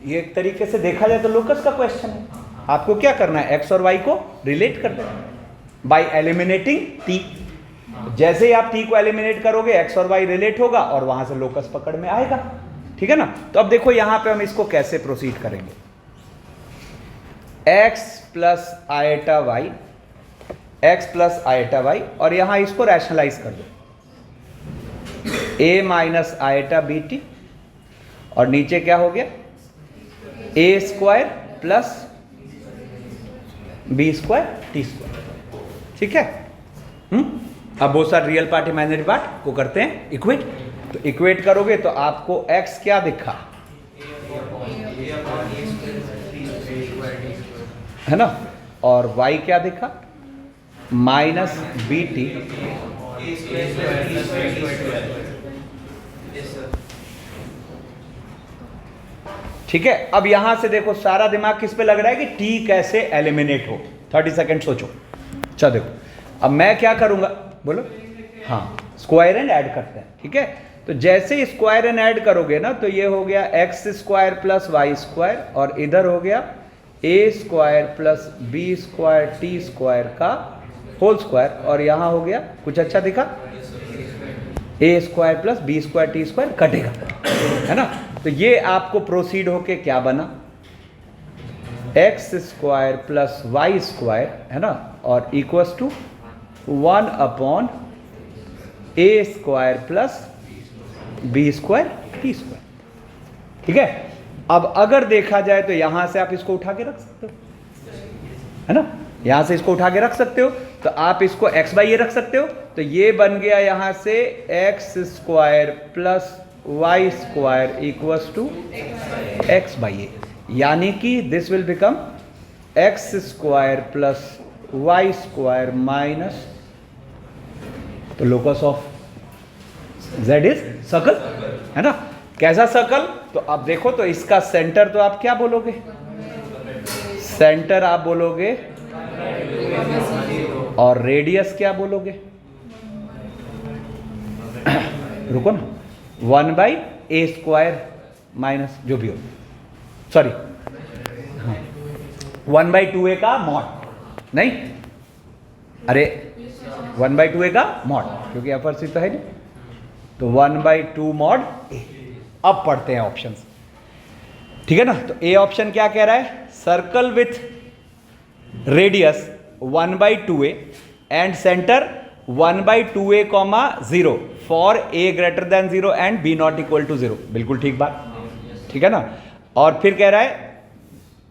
ये एक तरीके से देखा जाए तो लोकस का क्वेश्चन है, आपको क्या करना है, x और y को रिलेट कर देना बाय एलिमिनेटिंग t। जैसे ही आप t को एलिमिनेट करोगे x और y रिलेट होगा और वहां से लोकस पकड़ में आएगा, ठीक है ना। तो अब देखो यहां पे हम इसको कैसे प्रोसीड करेंगे, x + i, और यहां इसको रैशनलाइज कर दो, a - bt, और नीचे क्या हो गया, a² + b² t², ठीक है। अब बहुत सारे रियल पार्ट इमेजिनरी पार्ट को करते हैं इक्वेट, तो इक्वेट करोगे तो आपको x क्या दिखा, है ना, और y क्या दिखा, -bt, ठीक है, अब यहां से देखो सारा दिमाग किस पे लग रहा है कि टी कैसे एलिमिनेट हो। 30 सेकेंड सोचो। चलो देखो अब मैं क्या करूंगा, बोलो। हाँ, स्क्वायर एंड ऐड करते हैं। ठीक है, तो जैसे स्क्वायर एंड ऐड करोगे ना तो ये हो गया x square plus y square, और इधर हो गया a square plus b square t square का होल स्क्वायर, और यहां हो गया कुछ अच्छा दिखा, a square plus b square t square कटेगा, है ना। तो ये आपको प्रोसीड होके क्या बना, x square plus y square, है ना, और equals to 1 upon a square plus b square t square. ठीक है, अब अगर देखा जाए तो यहां से आप इसको उठा के रख सकते हो, है ना, यहां से इसको उठा के रख सकते हो, तो आप इसको x बाई ए रख सकते हो, तो ये बन गया यहां से x square plus y square equals to x by a, यानी कि this will become x square plus y square minus, तो locus of z is circle, है ना। कैसा सर्कल, तो आप देखो तो इसका सेंटर तो आप क्या बोलोगे, सेंटर आप बोलोगे, और रेडियस क्या बोलोगे, रुको ना, 1 बाई ए स्क्वायर माइनस जो भी हो, सॉरी, हाँ 1 बाई 2a का मॉड, नहीं, अरे 1 बाई 2a का मॉड, क्योंकि अपर सी तो है नहीं, तो 1 बाई 2 मॉड ए। अब पढ़ते हैं ऑप्शंस। ठीक है ना, तो ए ऑप्शन क्या कह रहा है, circle with radius 1 by 2a and centre 1 by 2a comma 0 for a greater than 0 and b not equal to 0। बिल्कुल ठीक बात, ठीक है ना। और फिर कह रहा है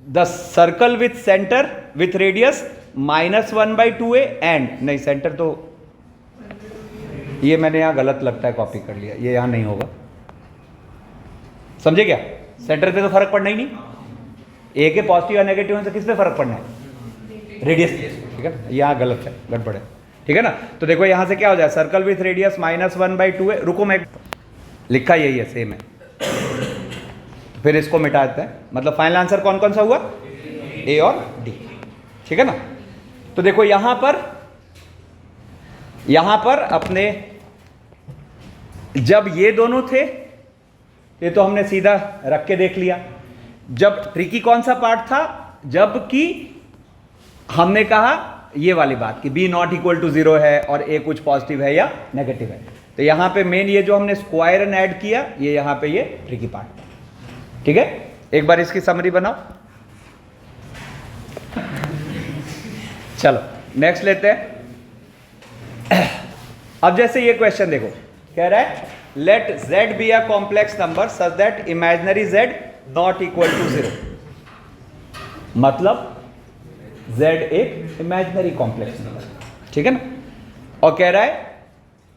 the circle with centre with radius -1 by 2a and, नहीं सेंटर तो ये मैंने यहां गलत लगता है कॉपी कर लिया, ये यहां नहीं होगा, समझे क्या, सेंटर पे तो फर्क पड़ना ही नहीं, ए के पॉजिटिव या नेगेटिव से किस पे फर्क पड़ना है, रेडियस, ठीक है, यहां गलत है, गड़बड़ है। ठीक है ना, तो देखो यहां से क्या हो जाए, circle with radius -1 by 2a, रुको मैं लिखा यही है, सेम है, फिर इसको मिटा देते हैं, मतलब फाइनल आंसर कौन कौन सा हुआ, ए और डी। ठीक है ना, तो देखो यहां पर अपने जब ये दोनों थे, ये तो हमने सीधा रख के देख लिया, जब ट्रिकी कौन सा पार्ट था, जबकि हमने कहा ये वाली बात कि b नॉट इक्वल टू 0 है और a कुछ पॉजिटिव है या नेगेटिव है, तो यहां पे मेन ये जो हमने स्क्वायर एंड ऐड किया, ये यहां पे ये ट्रिकी पार्ट था। ठीक है, एक बार इसकी समरी बनाओ। चलो नेक्स्ट लेते हैं। अब जैसे ये क्वेश्चन देखो, कह रहा है let z be a complex number such that imaginary z not equal to 0, मतलब z एक इमेजिनरी कॉम्प्लेक्स नंबर, ठीक है ना, और कह रहा है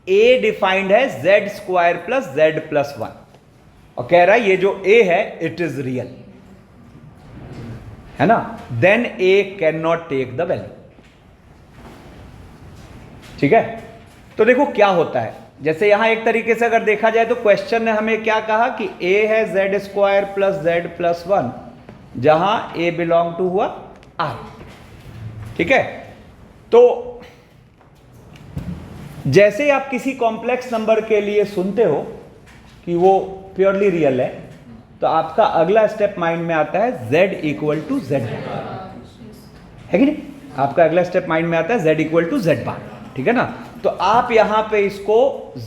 a डिफाइंड है z square plus z plus 1, और कह रहा है ये जो a है इट इज रियल, है ना, then a can not take the value. ठीक है, तो देखो क्या होता है, जैसे यहां एक तरीके से अगर देखा जाए तो क्वेश्चन ने हमें क्या कहा कि a है z square plus z plus 1, जहां a बिलोंग टू हुआ r। ठीक है, तो जैसे आप किसी कॉम्प्लेक्स नंबर के लिए सुनते हो कि वो प्योरली रियल है, तो आपका अगला स्टेप माइंड में आता है z इक्वल टू z, है कि नहीं, आपका अगला स्टेप माइंड में आता है z equal to z bar. ठीक है ना, तो आप यहां पे इसको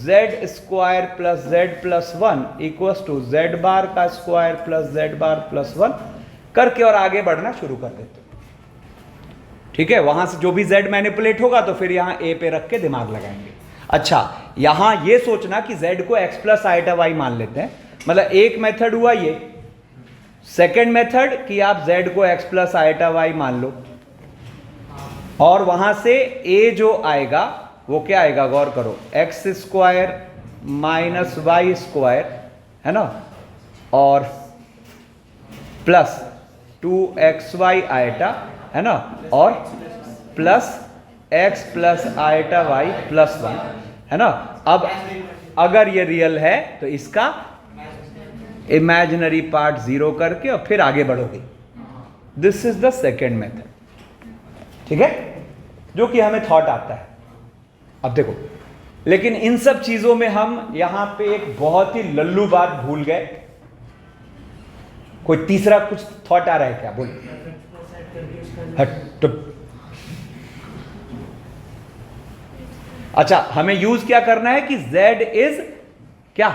z square plus z plus 1 equals to z bar का square plus z bar plus 1 करके और आगे बढ़ना शुरू कर देते। ठीक है, वहां से जो भी z मैनिपुलेट होगा तो फिर यहां a पे रख के दिमाग लगाएंगे। अच्छा, यहां ये सोचना कि z को x प्लस आइटा y मान लेते हैं, मतलब एक मेथड हुआ ये, सेकेंड मेथड कि आप z को x प्लस आइटा y मान लो, और वहां से a जो आएगा वो क्या आएगा, गौर करो, x square minus y square, है ना, और प्लस 2xy आइटा, है ना, और plus x plus iota y plus 1, है ना। अब अगर ये रियल है तो इसका इमेजिनरी पार्ट जीरो करके और फिर आगे बढ़ोगे। This is the second method, ठीक है, जो कि हमें थॉट आता है। अब देखो, लेकिन इन सब चीजों में हम यहां पे एक बहुत ही लल्लू बात भूल गए। कोई तीसरा कुछ थॉट आ रहा है क्या? बोलो। हट। अच्छा, हमें यूज क्या करना है कि z इज क्या?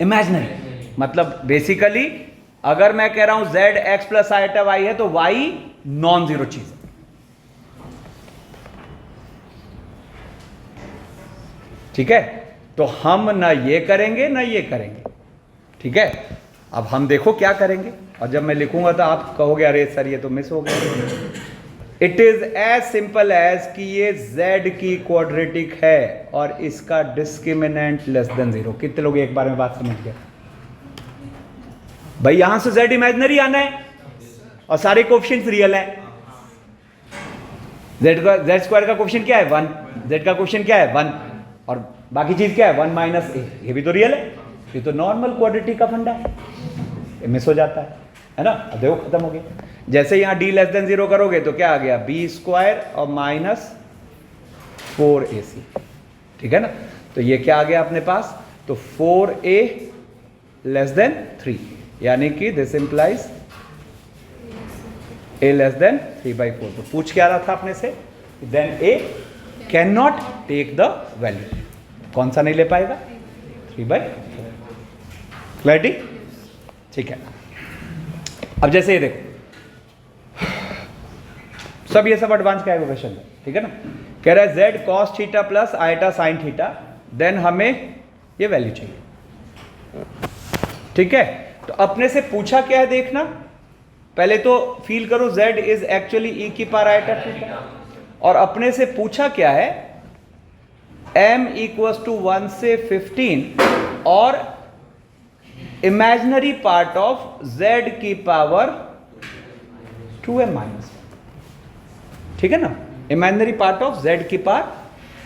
इमेजिनरी। मतलब बेसिकली अगर मैं कह रहा हूं z x plus iota y है तो y नॉन जीरो चीज है। ठीक है, तो हम ना ये करेंगे ना ये करेंगे। ठीक है, अब हम देखो क्या करेंगे, और जब मैं लिखूंगा तो आप कहोगे अरे सर ये तो मिस हो गया। It is as simple as कि ये z की क्वाड्रेटिक है और इसका डिस्क्रिमिनेंट लेस देन जीरो। कितने लोग एक बार में बात समझ गए? भाई यहां से z इमेजिनरी आना है और सारे कोएफिशिएंट्स रियल हैं। z स्क्वायर का कोएफिशिएंट क्या है? 1। z का कोएफिशिएंट क्या है? 1। और बाकी चीज क्या है? 1 माइनस a। ये भी तो रियल है। ये तो नॉर्मल क्वाड्रेटिक का फंडा है, ये मिस हो जाता है ना। अब देखो खत्म हो गया। जैसे यहां d लेस देन जीरो करोगे तो क्या आ गया? b स्क्वायर और माइनस 4ac। ठीक है ना, तो ये क्या आ गया अपने पास? तो 4a लेस देन 3, यानी कि this implies a less than 3/4। तो पूछ क्या रहा था अपने से? Then a can not take the value. कौन सा नहीं ले पाएगा? 3/4। क्लैरिटी? ठीक है। अब जैसे ये देखो, सब ये सब एडवांस कैलकुलेशन है। ठीक है ना, कह रहा है z cos theta plus iota sine theta, then हमें ये वैल्यू चाहिए। ठीक है, तो अपने से पूछा क्या है देखना, पहले तो फील करो z इज एक्चुअली e की पावर आइटा थीटा, और अपने से पूछा क्या है? m इक्वल्स टू 1 से 15 और इमेजिनरी पार्ट ऑफ z की पावर 2m माइनस 1। ठीक है ना, इमेजिनरी पार्ट ऑफ z की पावर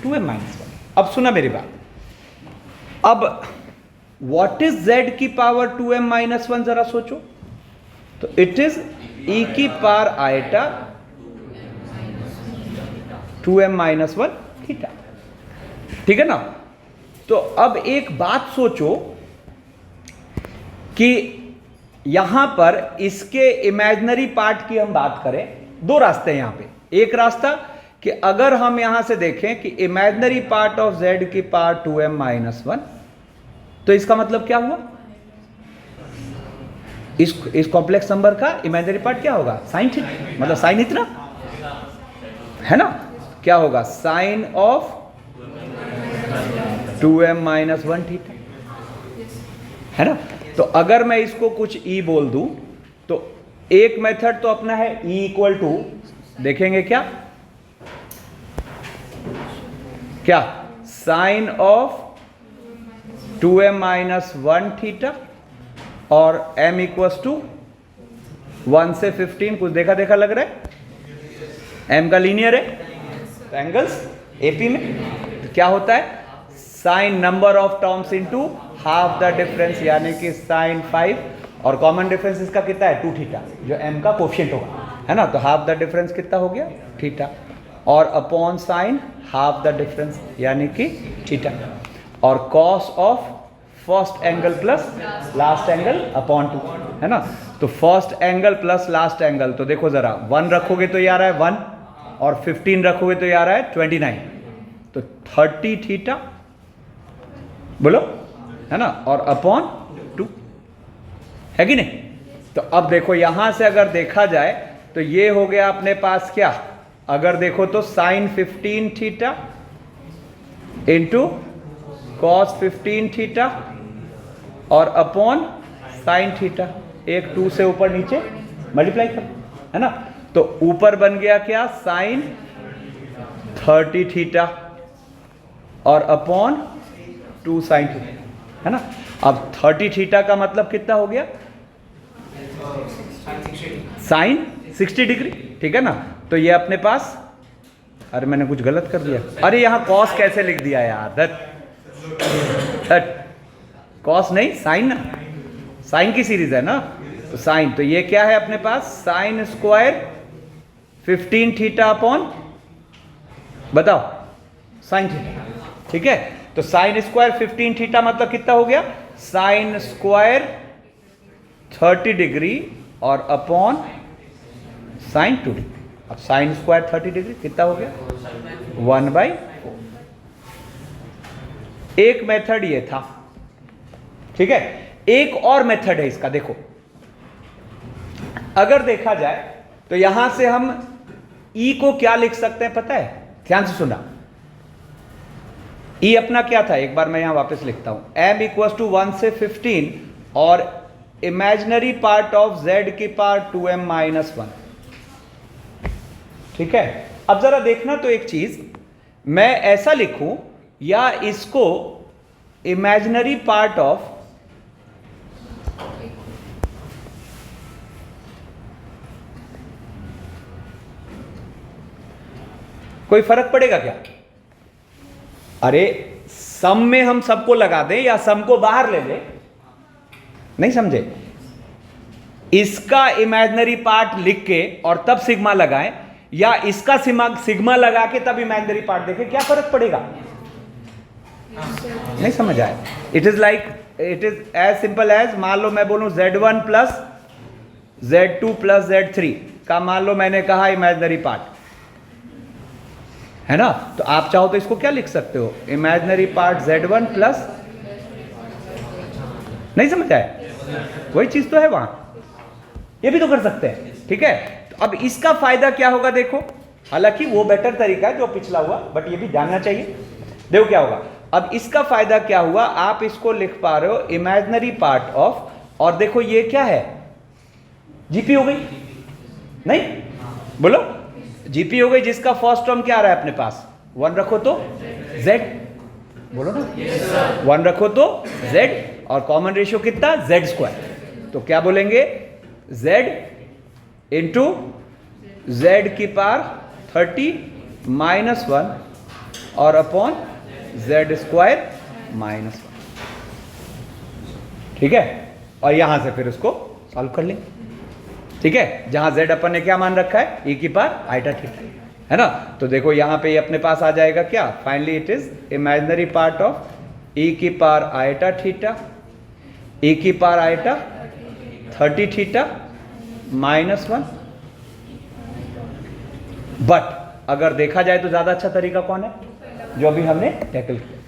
2m माइनस 1। अब सुना मेरी बात, अब व्हाट इज z की पावर 2m माइनस 1? जरा सोचो, तो इट इज e की power iota 2m minus 1 theta. ठीक है ना, तो अब एक बात सोचो कि यहां पर इसके इमेजिनरी पार्ट की हम बात करें, दो रास्ते हैं यहां पे। एक रास्ता कि अगर हम यहां से देखें कि इमेजिनरी पार्ट ऑफ z की पावर 2m माइनस 1, तो इसका मतलब क्या हुआ? इस कॉम्प्लेक्स नंबर का इमेजिनरी पार्ट क्या होगा? साइन थीटा, मतलब साइन इतना है ना, क्या होगा? Sign of 2m minus 1 theta, है ना। तो अगर मैं इसको कुछ e बोल दूं तो एक मेथड तो अपना है e इक्वल टू, देखेंगे क्या क्या sine of 2m minus 1 theta और m इक्वल्स टू 1 से 15। कुछ देखा देखा लग रहा है? m का लीनियर है, तो एंगल्स AP में तो क्या होता है? Sine number of terms into half the difference, यानी कि साइन 5, और कॉमन डिफरेंस इसका कितना है? 2 थीटा, जो m का कोफिशिएंट होगा, है ना। तो हाफ द डिफरेंस कितना हो गया? थीटा, और upon sign half the difference यानी कि थीटा, और cos of first angle plus last angle upon 2, है ना। तो first angle plus last angle, तो देखो जरा 1 रखोगे तो ये आ रहा है 1, और 15 रखोगे तो ये आ रहा है 29, तो 30 थीटा, बोलो, है ना, और अपॉन 2, है कि नहीं। तो अब देखो यहां से अगर देखा जाए तो ये हो गया अपने पास क्या? अगर देखो तो sine 15 theta into cos 15 theta और अपॉन साइन थीटा, एक 2 से ऊपर नीचे मल्टीप्लाई कर, है ना। तो ऊपर बन गया क्या? साइन 30 थीटा और अपॉन 2 साइन थीटा, है ना। अब 30 थीटा का मतलब कितना हो गया? Sine 60 degree. ठीक है ना, तो ये अपने पास, अरे मैंने कुछ गलत कर दिया, अरे यहां कॉस कैसे लिख दिया यार, कॉस नहीं साइन ना, साइन की सीरीज है ना, तो साइन, तो ये क्या है अपने पास, साइन स्क्वायर 15 थीटा अपॉन, बताओ, साइन थीटा, ठीक है। तो साइन स्क्वायर 15 थीटा मतलब कितना हो गया, साइन स्क्वायर 30 डिग्री और अपॉन साइन 2 डिग्री। अब साइन स्क्वायर 30 डिग्री कितना हो गया, 1/4। एक मेथड ये था, ठीक है। एक और मेथड है इसका, देखो अगर देखा जाए तो यहां से हम ई को क्या लिख सकते हैं पता है, ध्यान से सुना। ई अपना क्या था, एक बार मैं यहां वापस लिखता हूं, m = 1 से 15 और इमेजिनरी पार्ट ऑफ z की पावर 2m - 1, ठीक है। अब जरा देखना तो एक चीज, मैं ऐसा लिखूं या इसको इमेजिनरी पार्ट ऑफ कोई फर्क पड़ेगा क्या, अरे सम में हम सबको लगा दें या सम को बाहर ले लें, नहीं समझे। इसका इमेजिनरी पार्ट लिख के और तब सिग्मा लगाएं या इसका सिग्मा लगा के तब इमेजिनरी पार्ट देखें, क्या फर्क पड़ेगा, नहीं समझ आया। It is as simple as, मान लो मैं बोलूं Z1 plus Z2 plus Z3 का मान लो मैंने कहा इमेजिनरी पार्ट है ना, तो आप चाहो तो इसको क्या लिख सकते हो, इमेजिनरी पार्ट Z1 प्लस, नहीं समझ आए, वही चीज तो है वहां, ये भी तो कर सकते हैं, ठीक है। तो अब इसका फायदा क्या होगा देखो, हालांकि वो बेटर तरीका है जो पिछला हुआ, बट ये भी जानना चाहिए। देखो क्या होगा, अब इसका फायदा क्या हुआ, आप इसको लिख पा रहे हो इमेजिनरी पार्ट ऑफ, और देखो ये क्या है, जीपी हो गई, नहीं बोलो, जीपी हो गई, जिसका फर्स्ट टर्म क्या आ रहा है अपने पास, 1 रखो तो z, बोलो ना, 1 रखो तो z, और कॉमन रेशियो कितना, z², तो क्या बोलेंगे, z इंटू z की पावर 30 - 1 और अपॉन z² - 1, ठीक है। और यहां से फिर उसको सॉल्व कर लेंगे, ठीक है, जहां z अपन ने क्या मान रखा है, e की पावर आइटा थीटा, है ना। तो देखो यहां पे ये अपने पास आ जाएगा क्या, finally it is imaginary part of e की पावर आइटा थीटा, e की पावर आइटा 30 थीटा -1। बट अगर देखा जाए तो ज्यादा अच्छा तरीका कौन है, जो अभी हमने टैकल किया,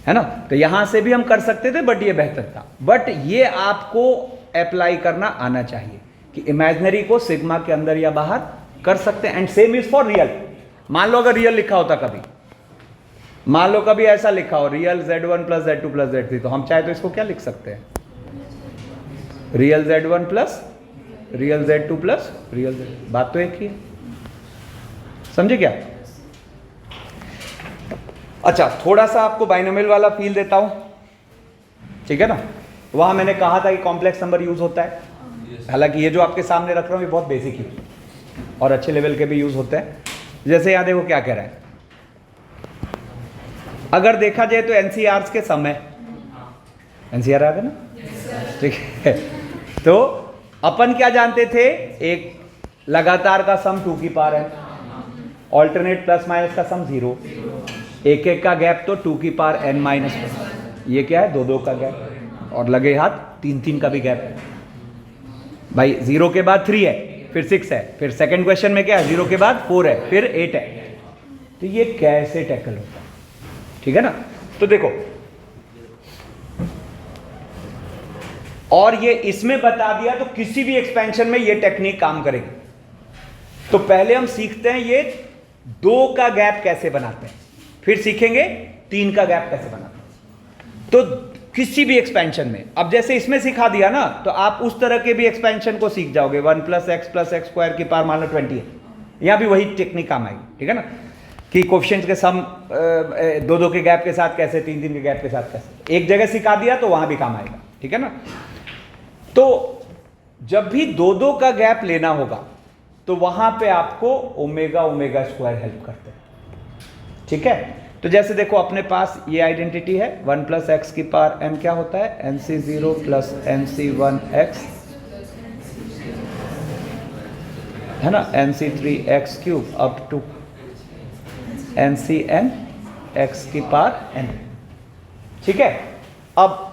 है ना। तो यहां से भी हम कर सकते थे, बट ये बेहतर था, बट ये आपको अप्लाई करना आना चाहिए कि इमेजिनरी को सिग्मा के अंदर या बाहर कर सकते हैं, and same is for real. मान लो अगर रियल लिखा होता कभी, मान लो कभी ऐसा लिखा हो real Z1 plus Z2 plus Z3, तो हम चाहे तो इसको क्या लिख सकते हैं, real Z1 plus real Z2 plus real Z, बात तो एक ही है, समझे क्या। अच्छा, थोड़ा सा आपको बाइनोमियल वाला फील देता हूं, ठीक है ना। वहां मैंने कहा था कि कॉम्प्लेक्स नंबर यूज होता है, हालांकि ये जो आपके सामने रख रहा हूं ये बहुत बेसिक ही और अच्छे लेवल के भी यूज होते हैं। जैसे यहां देखो क्या कह रहा है, अगर देखा जाए तो एनसीआर के सम है, एनसीआर आ गया ना, ठीक है। तो अपन क्या जानते थे, एक लगातार का सम 2 की पावर है, ऑल्टरनेट प्लस माइनस का सम 0, एक एक का गैप तो 2 की पावर n-1, ये क्या है 2 का गैप, और लगे हाथ 3 का भी गैप है भाई। 0 के बाद 3 है, फिर 6 है, फिर सेकंड क्वेश्चन में क्या है, 0 के बाद 4 है, फिर 8 है। तो ये कैसे टैकल होता है, ठीक है ना। तो देखो, और ये इसमें बता दिया, तो किसी भी एक्सपेंशन में ये टेक्निक काम करेगी। तो पहले हम सीखते हैं ये 2 का गैप कैसे बनाते हैं, फिर सीखेंगे 3 का गैप कैसे बनाते हैं। तो किसी भी एक्सपेंशन में, अब जैसे इसमें सिखा दिया ना, तो आप उस तरह के भी एक्सपेंशन को सीख जाओगे। 1 + x + x² की पावर मान लो 20 है, यहां भी वही टेक्निक काम आएगी, ठीक है ना, कि कोफिशिएंट्स के सम 2 के गैप के साथ कैसे, 3 के गैप के साथ कैसे, एक जगह सिखा दिया तो वहां भी काम आएगा, ठीक है ना। तो जब भी 2 का गैप लेना होगा तो वहां पे आपको ओमेगा ओमेगा स्क्वायर हेल्प करते हैं, ठीक है। तो जैसे देखो अपने पास ये आइडेंटिटी है 1 प्लस एक्स की पावर n क्या होता है nc0 प्लस nc1x है ना nc3x cube up to ncn x की पावर n। ठीक है, अब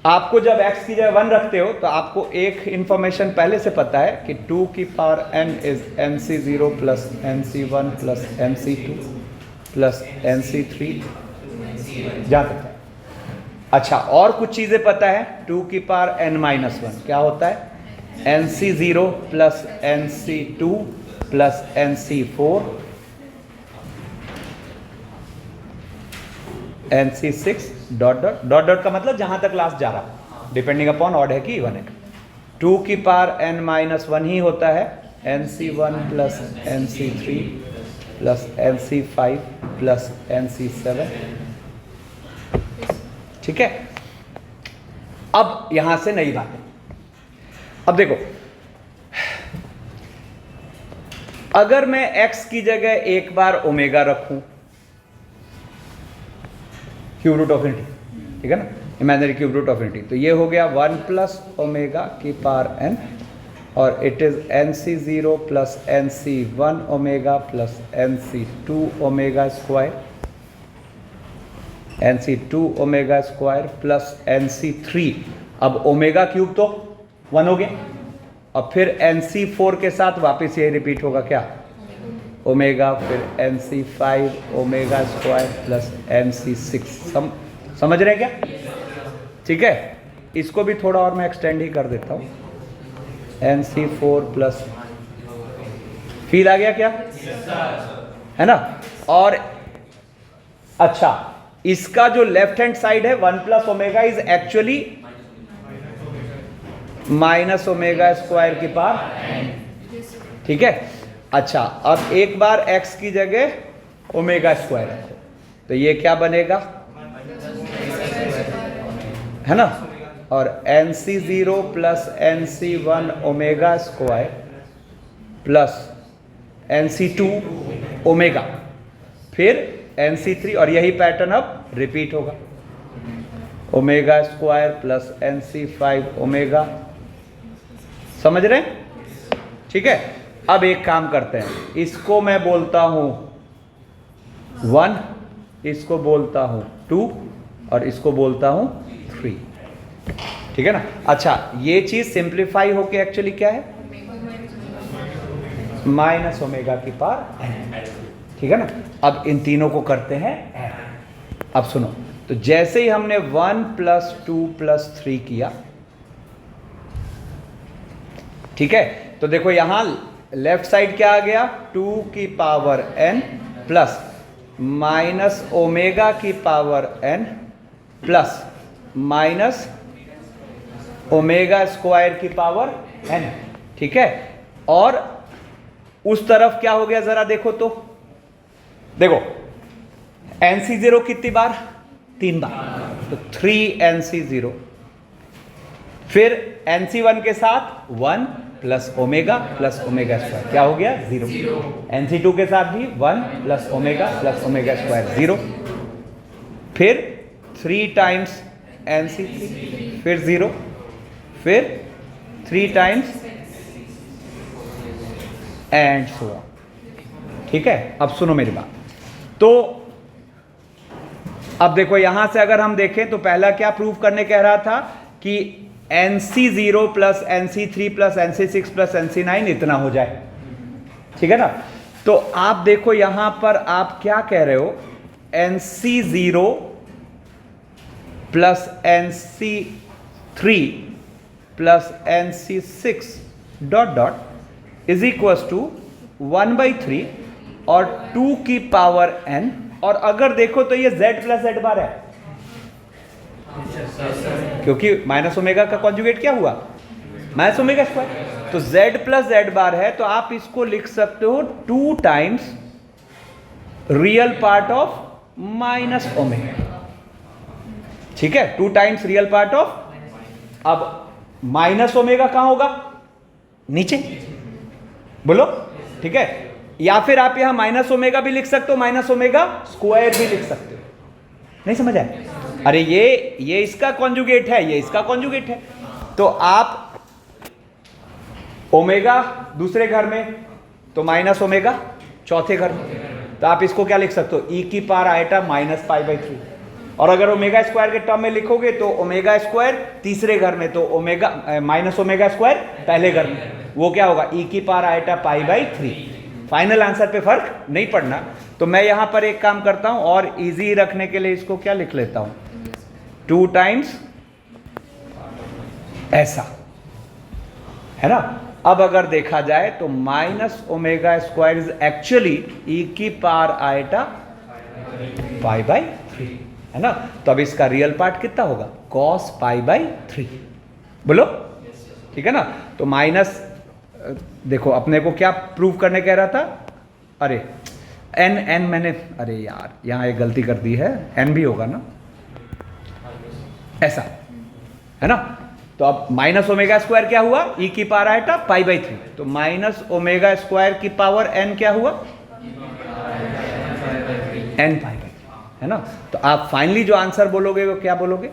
आपको जब x की जगह 1 रखते हो तो आपको एक इंफॉर्मेशन पहले से पता है कि 2 की power n is nc0 plus nc1 plus nc2 plus nc3 जा सकता है। अच्छा, और कुछ चीजें पता है 2 की पावर n माइनस 1 क्या होता है nc0 plus nc2 plus nc4 nc6 dot dot dot dot का मतलब जहां तक लास्ट जा रहा, डिपेंडिंग अपॉन ऑड है कि इवन है। 2 की पावर n माइनस 1 ही होता है nc1 plus nc3 plus nc5 plus nc7। ठीक है, अब यहां से नई बात है। अब देखो, अगर मैं x की जगह एक बार ओमेगा रखूं, क्यूब रूट ऑफ इन्फिनिटी, ठीक है ना, imaginary cube root of infinity, तो ये हो गया 1 प्लस ओमेगा की पावर n और it is nc0 plus nc1 omega plus nc2 omega square, nc2 omega square plus nc3, अब ओमेगा क्यूब तो 1 हो गया, अब फिर nc4 के साथ वापस ये रिपीट होगा क्या ओमेगा, फिर nc5 omega square plus nc6। समझ रहे हैं क्या? ठीक है, इसको भी थोड़ा और मैं एक्सटेंड ही कर देता हूं, nc4 प्लस, फील आ गया क्या? है ना। और अच्छा, इसका जो लेफ्ट हैंड साइड है 1 प्लस omega is actually minus omega square की पावर, ठीक है। अच्छा, अब एक बार x की जगह ओमेगा स्क्वायर रखो तो ये क्या बनेगा, है ना, और nc0 plus nc1 omega square plus nc2 omega, फिर nc3, और यही पैटर्न अब रिपीट होगा, omega square plus nc5 omega. समझ रहे हैं? ठीक है, अब एक काम करते हैं, इसको मैं बोलता हूं 1, इसको बोलता हूं 2 और इसको बोलता हूं 3, ठीक है ना। अच्छा, ये चीज सिंप्लीफाई होके एक्चुअली क्या है माइनस ओमेगा की पावर n, ठीक है ना। अब इन तीनों को करते हैं ऐड। अब सुनो, तो जैसे ही हमने 1 प्लस 2 प्लस 3 किया, ठीक है, तो देखो यहां लेफ्ट साइड क्या आ गया 2 की power n plus minus omega की power n plus minus omega square की पावर n, ठीक है। और उस तरफ क्या हो गया जरा देखो, तो देखो nc0 कितनी बार, 3 बार, तो 3nc0, फिर nc1 के साथ 1 प्लस ओमेगा स्क्वायर क्या हो गया 0, nc2 के साथ भी 1 प्लस ओमेगा स्क्वायर 0, फिर 3 टाइम्स nc3 फिर 0, फिर 3 टाइम्स एंड सो ऑन। ठीक है, अब सुनो मेरी बात, तो अब देखो यहां से अगर हम देखें तो पहला क्या प्रूव करने कह रहा था कि nc0 plus nc3 plus nc6 plus nc9 इतना हो जाए, ठीक है ना। तो आप देखो यहां पर आप क्या कह रहे हो, nc0 plus nc3 plus nc6 dot dot is equal to 1/3 और 2 की पावर n, और अगर देखो तो ये z प्लस z बार है, क्योंकि माइनस ओमेगा का कॉन्जुगेट क्या हुआ माइनस ओमेगा स्क्वायर, तो z प्लस z बार है, तो आप इसको लिख सकते हो 2 times real part of minus omega, ठीक है, 2 टाइम्स रियल पार्ट ऑफ, अब माइनस ओमेगा कहां होगा नीचे, बोलो, ठीक है, या फिर आप यहां माइनस ओमेगा भी लिख सकते हो, माइनस ओमेगा स्क्वायर भी लिख सकते हो। नहीं समझ आए? अरे ये इसका कॉन्जुगेट है, ये इसका कॉन्जुगेट है। तो आप ओमेगा दूसरे घर में, तो माइनस ओमेगा चौथे घर में, तो आप इसको क्या लिख सकते हो, ई की power iota minus pi by 3। और अगर ओमेगा स्क्वायर के टर्म में लिखोगे तो ओमेगा स्क्वायर तीसरे घर में, तो ओमेगा माइनस ओमेगा स्क्वायर पहले घर में, वो क्या होगा, ई की power iota pi by 3। Final answer पे फर्क नहीं पड़ना। तो मैं यहां पर एक काम करता हूं और इजी रखने के लिए इसको क्या लिख लेता हूं, 2 टाइम्स ऐसा, है ना। अब अगर देखा जाए तो minus omega square is actually ई की पावर आइटा पाई बाई 3, है ना। तो अब इसका रियल पार्ट कितना होगा, कॉस पाई बाई 3। बोलो ठीक है ना। तो माइनस, देखो अपने को क्या प्रूव करने कह रहा था, अरे एन मैंने, अरे यार यहां एक गलती कर दी है, एन भी होगा ना ऐसा, है ना। तो अब माइनस ओमेगा स्क्वायर क्या हुआ, ई की पावर आइटा पाई बाई 3, तो माइनस ओमेगा स्क्वायर की पावर एन क्या हुआ, एन पाई बाई 3, है ना। तो आप फाइनली जो आंसर बोलोगे वो क्या बोलोगे,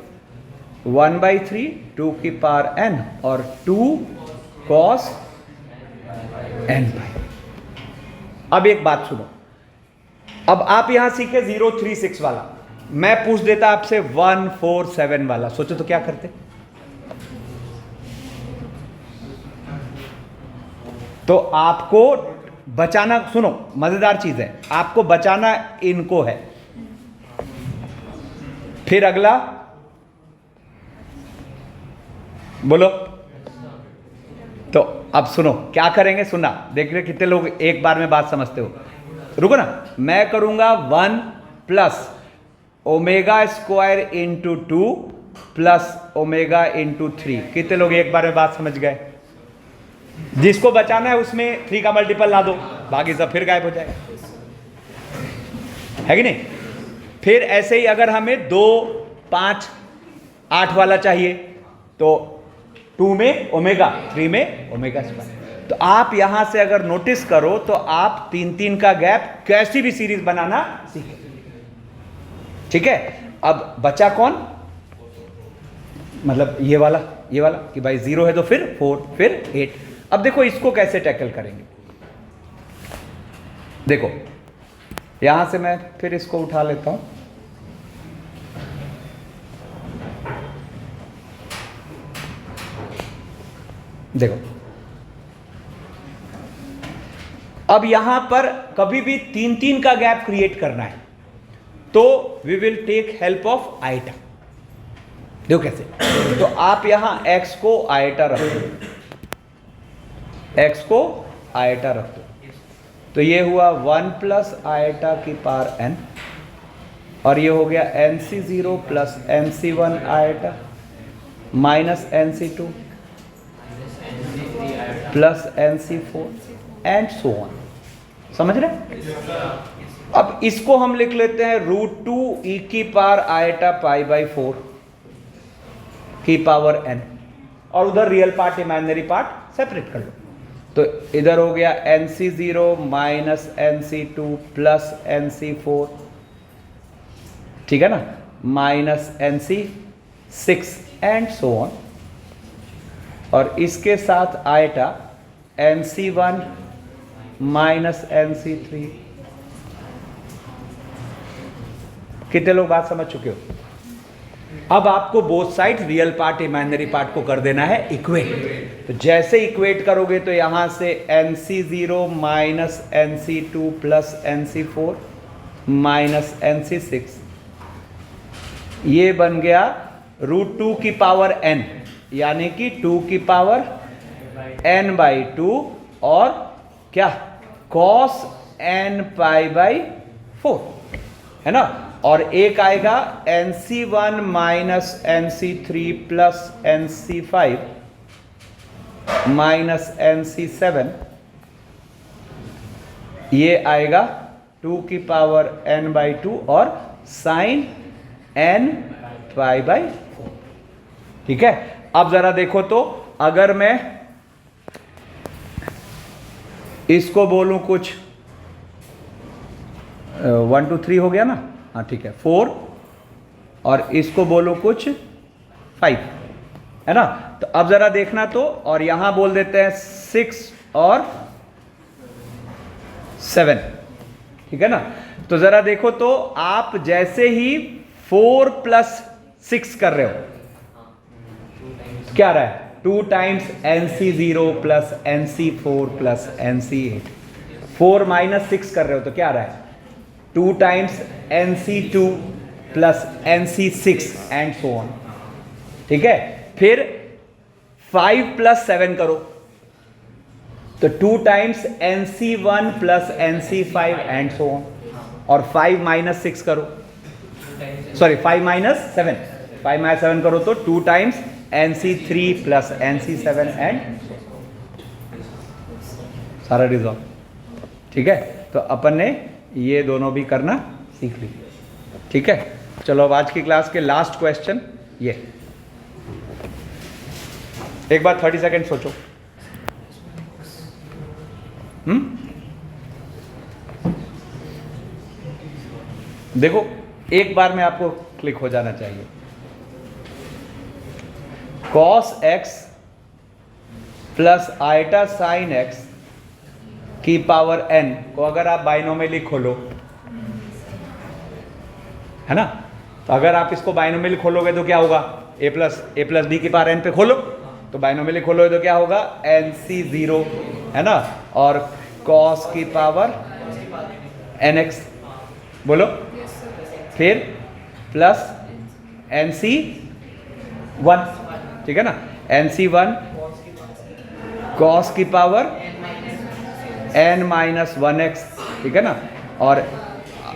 1/3 2 की पावर एन और 2 कॉस एन पाई। अब एक बात सुनो, अब आप यहां सीखे 036 वाला, मैं पूछ देता आपसे 147 वाला, सोचो तो क्या करते। तो आपको बचाना, सुनो मजेदार चीज है, आपको बचाना इनको है। फिर अगला बोलो। तो अब सुनो क्या करेंगे, सुनना, देख रहे कितने लोग एक बार में बात समझते हो। रुको ना, मैं करूंगा 1 प्लस omega square into 2 plus omega into 3। कितने लोग एक बार में बात समझ गए। जिसको बचाना है उसमें 3 का मल्टीपल ला दो, बाकी सब फिर गायब हो जाएगा, है कि नहीं। फिर ऐसे ही अगर हमें 2 5 8 वाला चाहिए तो 2 में ओमेगा, 3 में ओमेगा स्क्वायर। तो आप यहां से अगर नोटिस करो तो आप 3 का गैप कैसी भी सीरीज बनाना सीखें, ठीक है। अब बचा कौन, मतलब ये वाला कि भाई 0 है तो फिर 4 फिर 8। अब देखो इसको कैसे टैकल करेंगे। देखो यहां से मैं फिर इसको उठा लेता हूं, देखो अब यहां पर कभी भी 3 का गैप क्रिएट करना है तो we will take help of iota. देखो कैसे, तो आप यहां x को आइटा रख दो, x को आइटा रख दो, तो ये हुआ 1 प्लस आइटा की पावर n, और ये हो गया nc0 plus nc1 iota minus nc2 plus nc4 and so on. समझ रहे। अब इसको हम लिख लेते हैं √2 e की पावर आइटा पाई बाई 4 की पावर n, और उधर real part imaginary part separate कर लो। तो इधर हो गया nc0 minus nc2 plus nc4, ठीक है ना, minus nc6 and so on, और इसके साथ आइटा nc1 माइनस nc3। कितने लोग बात समझ चुके हो। अब आपको both side real part imaginary part को कर देना है इक्वेट। तो जैसे इक्वेट करोगे तो यहां से nc0 minus nc2 plus nc4 minus nc6, ये बन गया √2 की पावर n, यानी कि 2 की पावर n बाई 2 और क्या cos n पाई बाई 4, है ना। और एक आएगा nc1 minus nc3 plus nc5 minus nc7, ये आएगा 2 की पावर n बाई 2 और साइन n पाई बाई 4, ठीक है। अब जरा देखो तो, अगर मैं इसको बोलूं कुछ 1 2 3 हो गया ना, हाँ ठीक है 4, और इसको बोलो कुछ 5, है ना। तो अब जरा देखना तो, और यहां बोल देते हैं 6 और 7, ठीक है ना। तो जरा देखो तो, आप जैसे ही 4 + 6 कर रहे हो, क्या रहा है, 2 टाइम्स NC0 + NC4 + NC8। 4 - 6 कर रहे हो तो क्या रहा है, 2 times NC2 + NC6 and so on, ठीक है। फिर 5 + 7 करो तो 2 times NC1 + NC5 and so on, और 5 - 6 करो, सॉरी 5 - 7, 5 - 7 करो तो 2 टाइम्स NC3 + NC7 एंड सारा रिजॉल्व, ठीक है। तो अपन ने ये दोनों भी करना सीख ली, ठीक है। चलो अब आज की क्लास के लास्ट क्वेश्चन ये, एक बार 30 सेकेंड सोचो। देखो एक बार में आपको क्लिक हो जाना चाहिए। cos x + iota sin x की पावर n को अगर आप बाइनोमियली खोलो, है ना, तो अगर आप इसको बाइनोमियली खोलोगे तो क्या होगा, a + b की पावर n पे खोलो, तो बाइनोमियली खोलोगे तो क्या होगा, NC0, है ना, और cos की पावर nx, बोलो, फिर प्लस NC1, ठीक है ना, NC1 cos की पावर n - 1x, ठीक है ना। और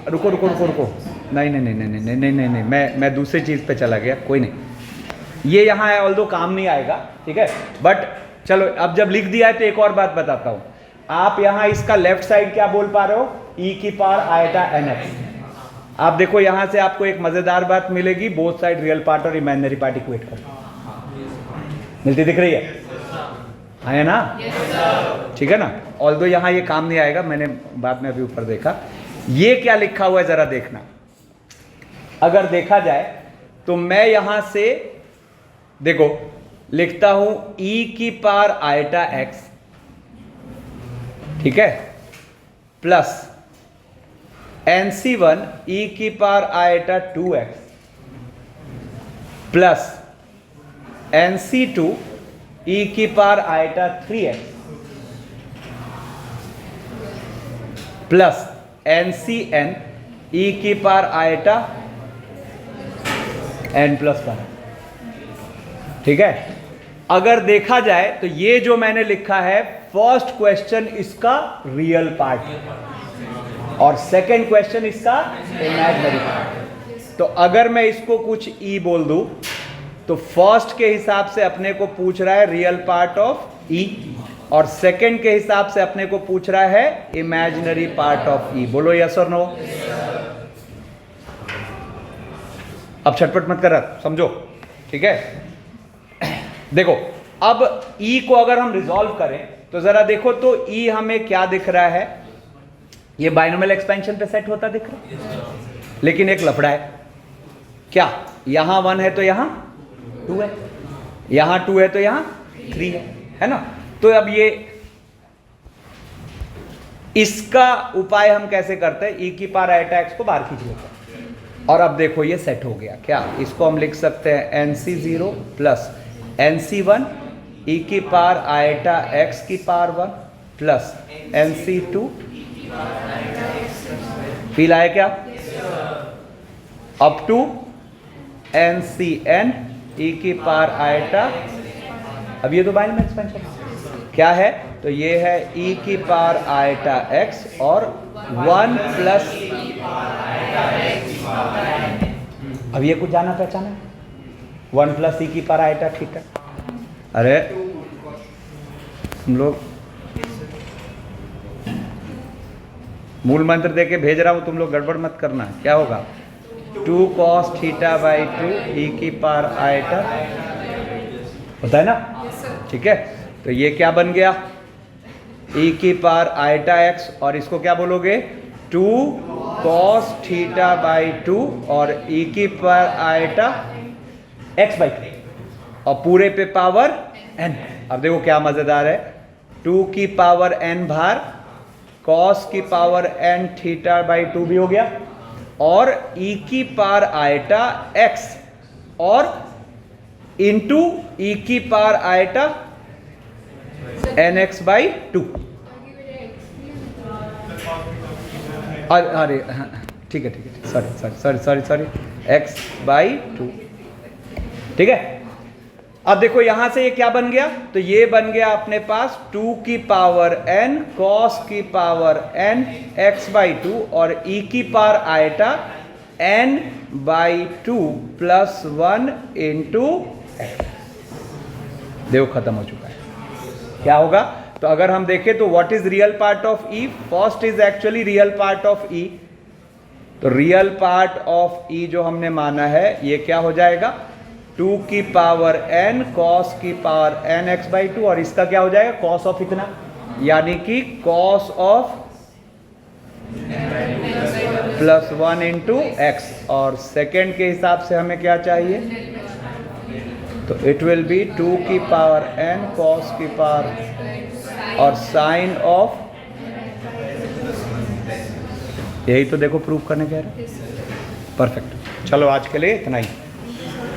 रुको रुको रुको रुको, नहीं नहीं नहीं नहीं नहीं नहीं नहीं नहीं, मैं दूसरी चीज़ पे चला गया, कोई नहीं, ये यहाँ है, ऑल्दो काम नहीं आएगा, ठीक है। बट चलो अब जब लिख दिया है तो एक और बात बताता हूँ। आप यहाँ इसका लेफ्ट साइड क्या बोल पा रहे हो, e की पावर आइटा nx। आप देखो यहाँ से आपको एक मजेदार बात मिलेगी, बोथ साइड रियल पार्ट और इमेजिनरी पार्ट इक्वेट करो, मिलती दिख रही है ना, ठीक है ना। ऑल्दो यहाँ ये काम नहीं आएगा, मैंने बाद में अभी ऊपर देखा, ये क्या लिखा हुआ है जरा देखना। अगर देखा जाए तो मैं यहां से देखो लिखता हूं e की पावर आइटा x, ठीक है, प्लस NC1 e की power iota 2x plus NC2 e की power iota 3x plus NCn e की पावर आइटा n+1, ठीक है। अगर देखा जाए तो ये जो मैंने लिखा है फर्स्ट क्वेश्चन इसका रियल पार्ट और सेकंड क्वेश्चन इसका इमेजिनरी पार्ट। तो अगर मैं इसको कुछ e बोल दूं तो फर्स्ट के हिसाब से अपने को पूछ रहा है रियल पार्ट ऑफ e, और सेकंड के हिसाब से अपने को पूछ रहा है इमेजिनरी पार्ट ऑफ e। बोलो यस और नो। अब छटपट मत कर, समझो, ठीक है। देखो अब e को अगर हम रिजॉल्व करें तो जरा देखो तो e हमें क्या दिख रहा है, ये बाइनोमियल एक्सपेंशन पे सेट होता दिख रहा है, लेकिन एक लफड़ा है, क्या, यहां 1 है तो यहां 2 है, यहां 2 है तो यहां 3 है ना। तो अब ये इसका उपाय हम कैसे करते हैं, e की पावर आइटा x को बाहर खींच लेते हैं, और अब देखो ये सेट हो गया। क्या, इसको हम लिख सकते हैं NC0 प्लस NC1 e की पावर आइटा x की पावर 1 प्लस NC2, फील आया क्या, अप टू NCn e की पावर आइटा। अब ये तो बाइनोमियल एक्सपेंशन क्या है, तो ये है e की पावर आइटा x और 1 प्लस, अब ये कुछ जाना पहचाना, 1 प्लस e की पावर आइटा, ठीक है। अरे हम लोग मूल मंत्र दे के भेज रहा हूं, तुम लोग गड़बड़ मत करना, क्या होगा, 2 cos θ/2 e की पावर आइटा होता है ना, ठीक है। तो ये क्या बन गया, e की पावर आइटा x, और इसको क्या बोलोगे 2 कॉस थीटा बाई 2 और ई की पावर आयटा एक्स बाई 2 और पूरे पे पावर n। अब देखो क्या मजेदार है, 2 की पावर n भार कॉस की पावर n थीटा बाई 2 भी हो गया और e की पावर आयटा x और इंटू e की पावर आयटा nx बाई 2। अरे ठीक है सॉरी x बाई 2। ठीक है, अब देखो यहां से ये क्या बन गया, तो ये बन गया अपने पास 2 की पावर n cos की पावर n x बाई 2 और e की power eta n by 2 plus 1 into x। देखो खत्म हो चुका है। क्या होगा, तो अगर हम देखें तो what is real part of e, first is actually real part of e, तो रियल पार्ट ऑफ e जो हमने माना है ये क्या हो जाएगा, 2 की पावर n cos की पावर n x बाई 2 और इसका क्या हो जाएगा cos ऑफ इतना, यानी कि cos of plus 1 into x. और सेकेंड के हिसाब से हमें क्या चाहिए, तो इट विल बी 2 की पावर n cos की पावर और साइन ऑफ, यही तो देखो प्रूफ करने कह रहे हैं। परफेक्ट, चलो आज के लिए इतना ही।